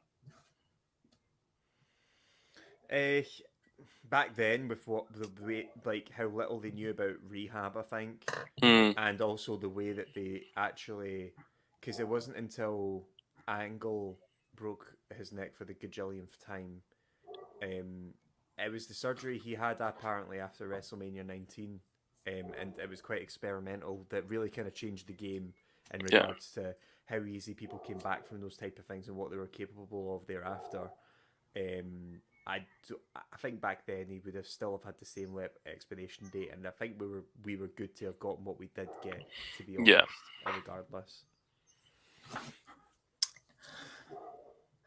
Back then, with the way, like how little they knew about rehab, I think, and also the way that they actually, because it wasn't until Angle broke his neck for the gajillionth time, it was the surgery he had apparently after WrestleMania 19, and it was quite experimental that really kind of changed the game in regards to how easy people came back from those type of things and what they were capable of thereafter. I think back then he would have still had the same explanation date, and I think we were good to have gotten what we did get, to be honest, regardless.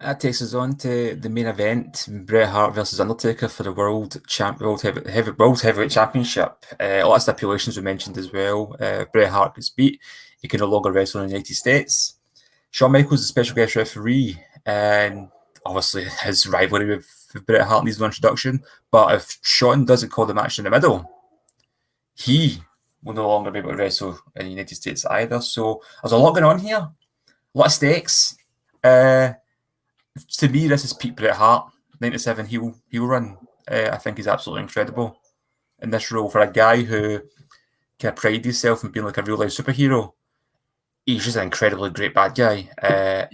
That takes us on to the main event: Bret Hart versus Undertaker for the World Heavyweight Championship. A lot of stipulations were mentioned as well. Bret Hart gets beat; he can no longer wrestle in the United States. Shawn Michaels is a special guest referee, and obviously his rivalry with Bret Hart needs no introduction. But if Shawn doesn't call the match in the middle, he will no longer be able to wrestle in the United States either. So there's a lot going on here, a lot of stakes. To me, this is peak Bret Hart, 97 heel run. I think he's absolutely incredible in this role for a guy who kind of prided himself in being like a real life superhero. He's just an incredibly great bad guy.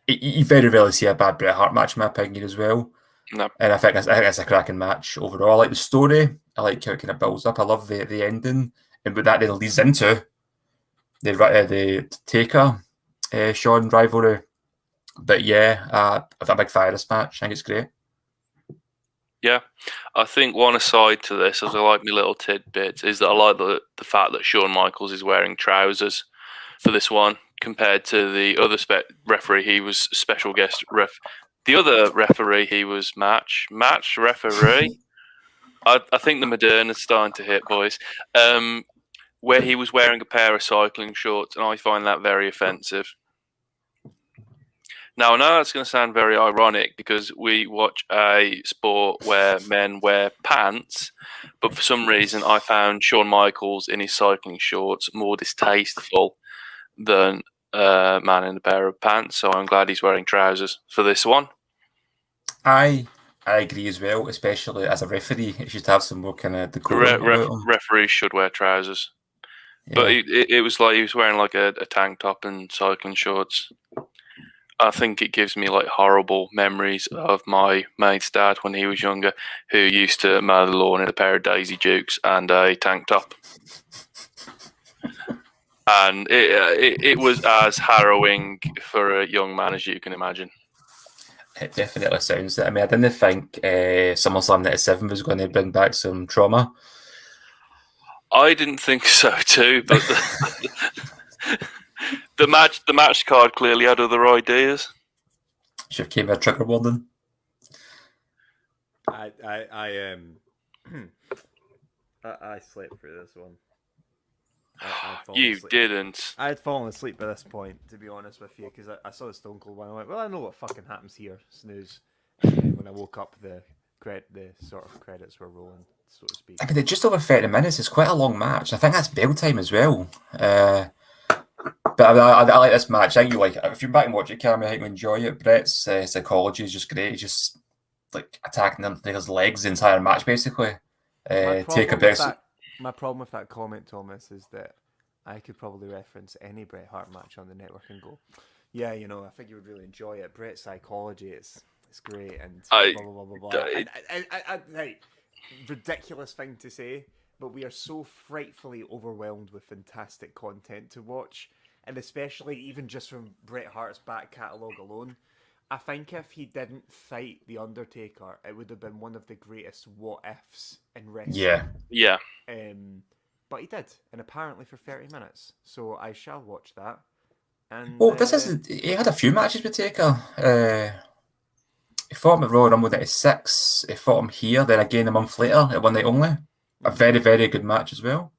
You very rarely see a bad Bret Hart match, in my opinion, as well. No. And I think it's a cracking match overall. I like the story. I like how it kind of builds up. I love the ending, and what that then leads into the Taker Shawn rivalry. But yeah, I'm a big fan of this match. I think it's great. Yeah, I think one aside to this, as I like my little tidbits, is that I like the fact that Shawn Michaels is wearing trousers for this one compared to the other referee. He was special guest ref. The other referee, he was match referee. I think the Moderna's starting to hit, boys. Where he was wearing a pair of cycling shorts, and I find that very offensive. Now, I know that's going to sound very ironic because we watch a sport where men wear pants, but for some reason I found Shawn Michaels in his cycling shorts more distasteful than a man in a pair of pants, so I'm glad he's wearing trousers for this one. I agree as well, especially as a referee. It should have some more kind of decorum about him. Referees should wear trousers. Yeah. But it was like he was wearing like a tank top and cycling shorts. I think it gives me like horrible memories of my mate's dad when he was younger, who used to mow the lawn in a pair of Daisy Dukes and a tank top. And it was as harrowing for a young man as you can imagine. It definitely sounds that. I mean, I didn't think SummerSlam 97 was going to bring back some trauma. I didn't think so too, but the match card clearly had other ideas. Should have came with a trigger warning. I slept through this one. You didn't. I had fallen asleep by this point, to be honest with you, because I saw the Stone Cold one. I went, well, I know what fucking happens here. Snooze. And then when I woke up, the sort of credits were rolling, so to speak. I mean, they're just over 30 minutes. It's quite a long match. I think that's bell time as well. But I like this match. I think you like it. If you're back and watch it, Cam, I think you enjoy it. Brett's psychology is just great. He's just like attacking them with his legs the entire match, basically. My problem with that comment, Thomas, is that I could probably reference any Bret Hart match on the network and go, yeah, you know, I think you would really enjoy it. Brett's psychology, it's great, and blah, blah, blah, blah, blah. Ridiculous thing to say, but we are so frightfully overwhelmed with fantastic content to watch, and especially even just from Bret Hart's back catalogue alone. I think if he didn't fight The Undertaker, it would have been one of the greatest what-ifs in wrestling. Yeah. But he did, and apparently for 30 minutes. So I shall watch that. And he had a few matches with Taker. He fought him at Royal Rumble 96. He fought him here, then again a month later at One Night Only. A very, very good match as well.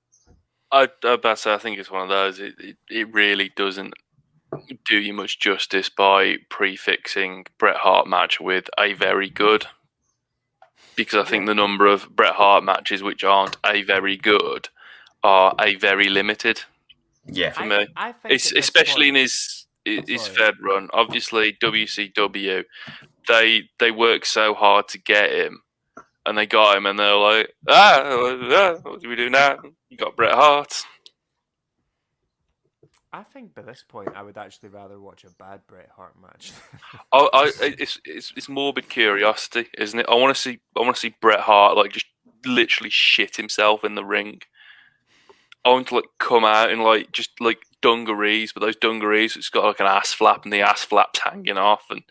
I think it's one of those. It really doesn't do you much justice by prefixing Bret Hart match with a very good, because I think the number of Bret Hart matches which aren't a very good are a very limited. Yeah, for me, I think especially in his Fed run. Obviously, WCW, they work so hard to get him, and they got him, and they're like, what do we do now? You got Bret Hart. I think by this point, I would actually rather watch a bad Bret Hart match. It's morbid curiosity, isn't it? I want to see Bret Hart like just literally shit himself in the ring. I want to like come out in like just like dungarees, but those dungarees, it's got like an ass flap, and the ass flap's hanging off, and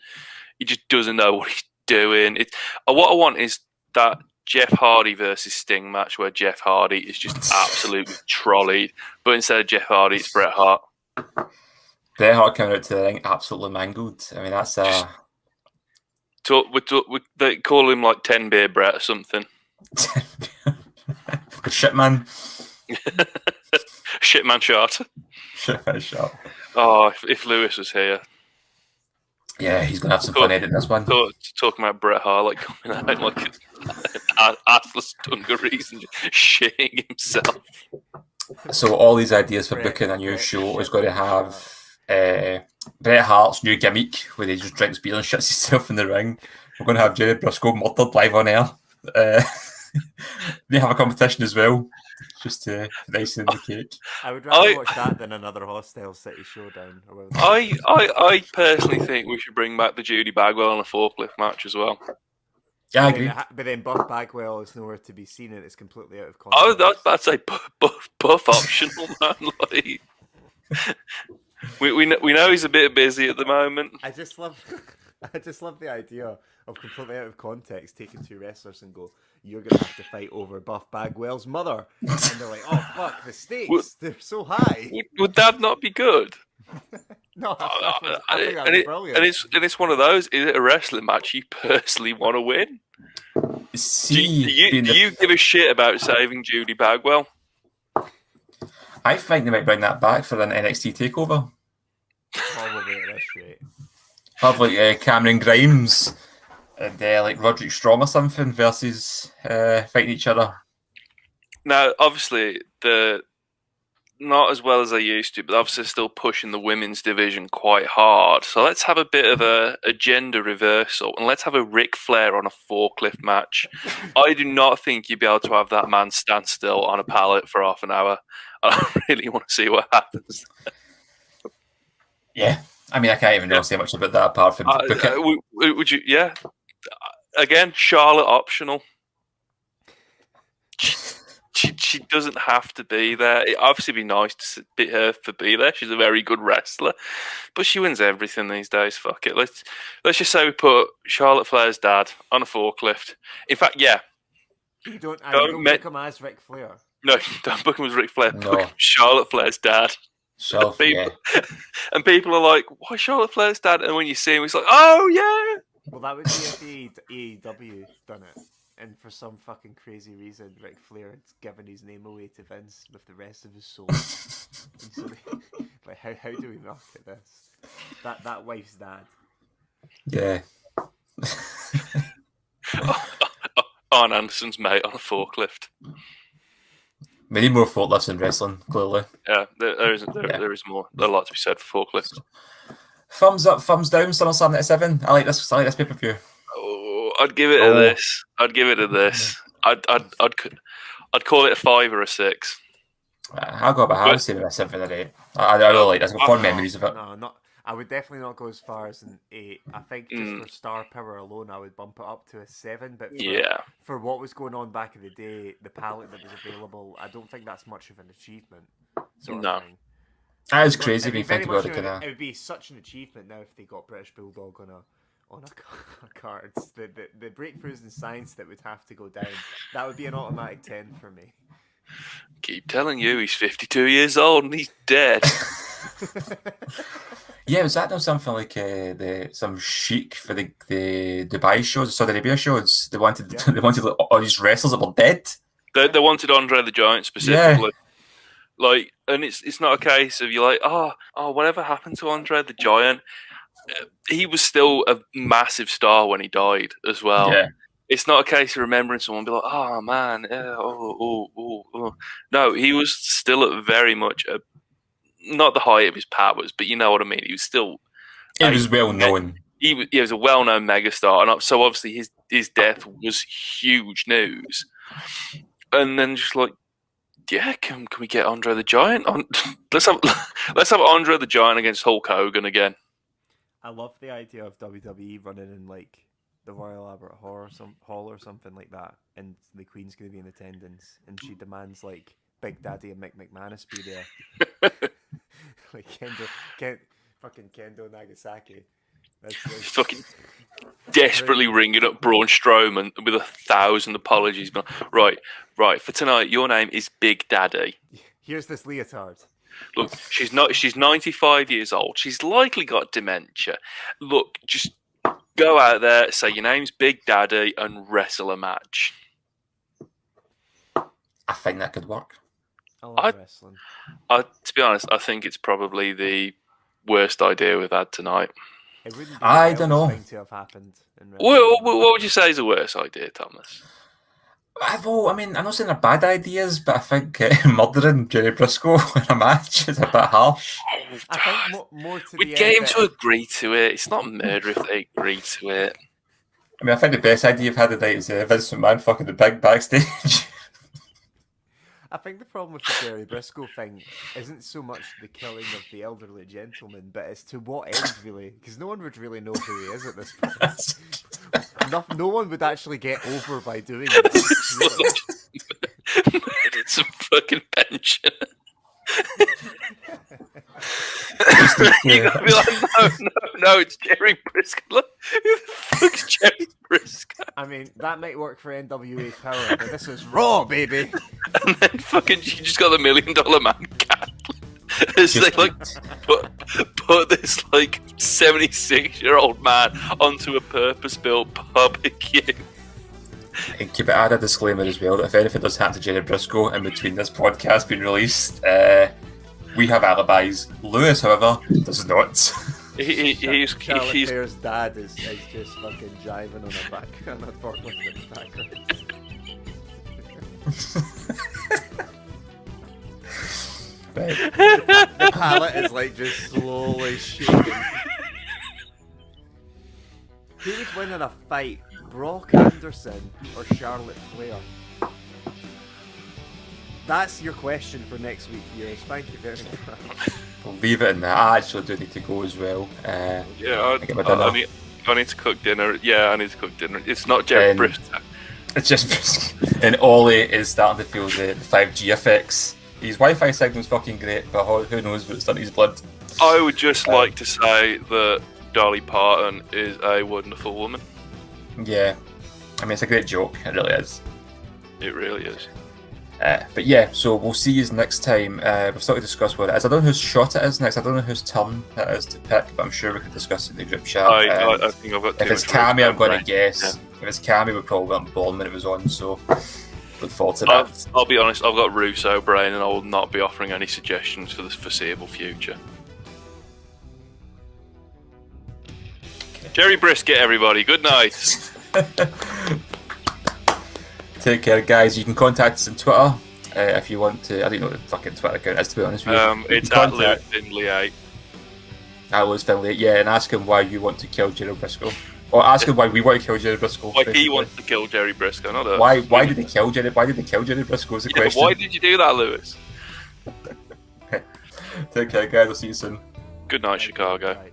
he just doesn't know what he's doing. What I want is that Jeff Hardy versus Sting match where Jeff Hardy is just absolutely trolleyed, but instead of Jeff Hardy, it's Bret Hart. But Bret Hart coming out to the ring absolutely mangled. I mean, that's a... They call him like 10 beer Brett or something. The shit man. Shit man shot. Shit man shot. Oh, if Lewis was here. Yeah, he's going to have some fun editing this one. Talking about Bret Hart, like coming out like assless dungarees and just shitting himself. So all these ideas for booking a new show is going to have Bret Hart's new gimmick where he just drinks beer and shits himself in the ring. We're going to have Jerry Briscoe murdered live on air. They have a competition as well, just to icing the cake. I would rather watch that than another Hostile City Showdown. Or I personally think we should bring back the Judy Bagwell on a forklift match as well. Yeah, I agree. But then Buff Bagwell is nowhere to be seen and it's completely out of context. Oh, that's a buff optional, man. Like, we know he's a bit busy at the moment. I just love the idea of completely out of context taking two wrestlers and go, you're going to have to fight over Buff Bagwell's mother. And they're like, oh, fuck, the stakes, they're so high. Would that not be good? No, I think that'd be brilliant. And it's one of those, is it a wrestling match you personally want to win? Do you give a shit about saving Judy Bagwell? I think they might bring that back for an NXT takeover. Probably at this rate. Have like Cameron Grimes and like Roderick Strong or something versus fighting each other. Now, obviously, not as well as they used to, but obviously still pushing the women's division quite hard. So let's have a bit of a gender reversal and let's have a Ric Flair on a forklift match. I do not think you'd be able to have that man stand still on a pallet for half an hour. I really want to see what happens. Yeah, I mean, I can't even really say much about that apart from would you? Yeah, again, Charlotte optional. She doesn't have to be there. It'd obviously be nice to be her for be there. She's a very good wrestler, but she wins everything these days. Fuck it. Let's just say we put Charlotte Flair's dad on a forklift. In fact, yeah. You don't book him as Ric Flair. No, don't book him as Ric Flair. Book him Charlotte Flair's dad. And people are like, why Charlotte Flair's dad? And when you see him, it's like, oh yeah. Well, that would be if AEW done it. And for some fucking crazy reason, Ric Flair had given his name away to Vince with the rest of his soul. And so like, how do we market this? That wife's dad. Yeah. Arn Anderson's mate on a forklift. We need more forklifts in wrestling, clearly. Yeah, there is more. There's a lot to be said for forklifts. Thumbs up, thumbs down, Summerslam 97. I like this pay-per-view. Oh, I'd give it a this. I'd call it a 5 or a 6. I'll go about half, a 7 or 8. I really like this. I've got fond memories of it. No, I would definitely not go as far as an 8. I think just for star power alone, I would bump it up to a 7. But for what was going on back in the day, the palette that was available, I don't think that's much of an achievement. No. That is crazy if you think about it. It would be such an achievement now if they got British Bulldog on a card. The breakthroughs in science that would have to go down, that would be an automatic 10 for me. Keep telling you, he's 52 years old and he's dead. Yeah, was that not something like some chic for the Dubai shows, the Saudi Arabia shows? They wanted all these wrestlers that were dead. They wanted Andre the Giant specifically. Yeah. Like, and it's not a case of you're like, oh, whatever happened to Andre the Giant? He was still a massive star when he died as well. Yeah. It's not a case of remembering someone and be like, oh man, No, he was still at very much not the height of his powers, but you know what I mean. He was still. He was well known. He was a well-known megastar, and so obviously his death was huge news. And then just like, yeah, can we get Andre the Giant on? Let's have Andre the Giant against Hulk Hogan again. I love the idea of WWE running in like the Royal Albert Hall or something like that, and the Queen's going to be in attendance, and she demands like Big Daddy and Mick McManus be there. Like Kendo Nagasaki. That's fucking desperately ringing up Braun Strowman with 1,000 apologies. Right. For tonight, your name is Big Daddy. Here's this leotard. Look, she's 95 years old. She's likely got dementia. Look, just go out there, say your name's Big Daddy, and wrestle a match. I think that could work. I love wrestling. To be honest, I think it's probably the worst idea we've had tonight. It wouldn't be I the don't know. thing to have happened in wrestling. What would you say is the worst idea, Thomas? Well, I mean, I'm not saying they're bad ideas, but I think murdering Jerry Briscoe in a match is a bit harsh. I think more to We'd the get him end to agree to it. It's not murder if they agree to it. I mean, I think the best idea you've had tonight is Vince McMahon fucking the pig backstage. I think the problem with the Jerry Briscoe thing isn't so much the killing of the elderly gentleman, but it's to what end, really? Because no one would really know who he is at this point. No one would actually get over by doing it. Really. Some fucking pension. You're gonna be like, no, it's Jerry Briscoe. Look, who the fuck's Jerry Briscoe? I mean, that might work for NWA Power, but this is Raw, baby. And then fucking, you just got the $1 Million Man cat. As they like put this like 76-year-old man onto a purpose-built barbecue. And keep it add a disclaimer as well that if anything does happen to Jerry Briscoe in between this podcast being released, we have alibis. Lewis, however, does not. He's Flair's dad is just fucking jiving on a forklift in the background. The pallet is like just slowly shaking. Who would win in a fight, Brock Anderson or Charlotte Flair? That's your question for next week, viewers. Thank you very much. We'll leave it in that. I actually do need to go as well. Yeah, I need to cook dinner. Yeah, I need to cook dinner. It's not Jerry Briscoe. It's just and Ollie is starting to feel the 5G effects. His Wi-Fi signal's fucking great, but who knows what's done to his blood. I would just like to say that Dolly Parton is a wonderful woman. Yeah, I mean it's a great joke. It really is. It really is. But yeah, so we'll see you next time. We've still to discuss what it is. I don't know whose shot it is next. I don't know whose turn it is to pick, but I'm sure we can discuss it in the group chat. I think I've got too if it's much Cammy, I'm going to guess. Yeah. If it's Cammy, we probably weren't born when it was on, so look forward to that. I'll be honest, I've got Russo brain and I will not be offering any suggestions for the foreseeable future. Okay. Jerry Brisket, everybody. Good night. Take care, guys. You can contact us on Twitter if you want to. I don't know what the fucking Twitter account is, to be honest with you. It's at Lewis Findlay 8. At Lewis Findlay, yeah, and ask him why you want to kill Jerry Briscoe. Or ask him why we want to kill Jerry Briscoe. Why he wants to kill Jerry Briscoe, not us. Why did they kill Jerry? Why did they kill Jerry Briscoe? Is the question. Why did you do that, Lewis? Take care, guys. I'll see you soon. Good night, Chicago.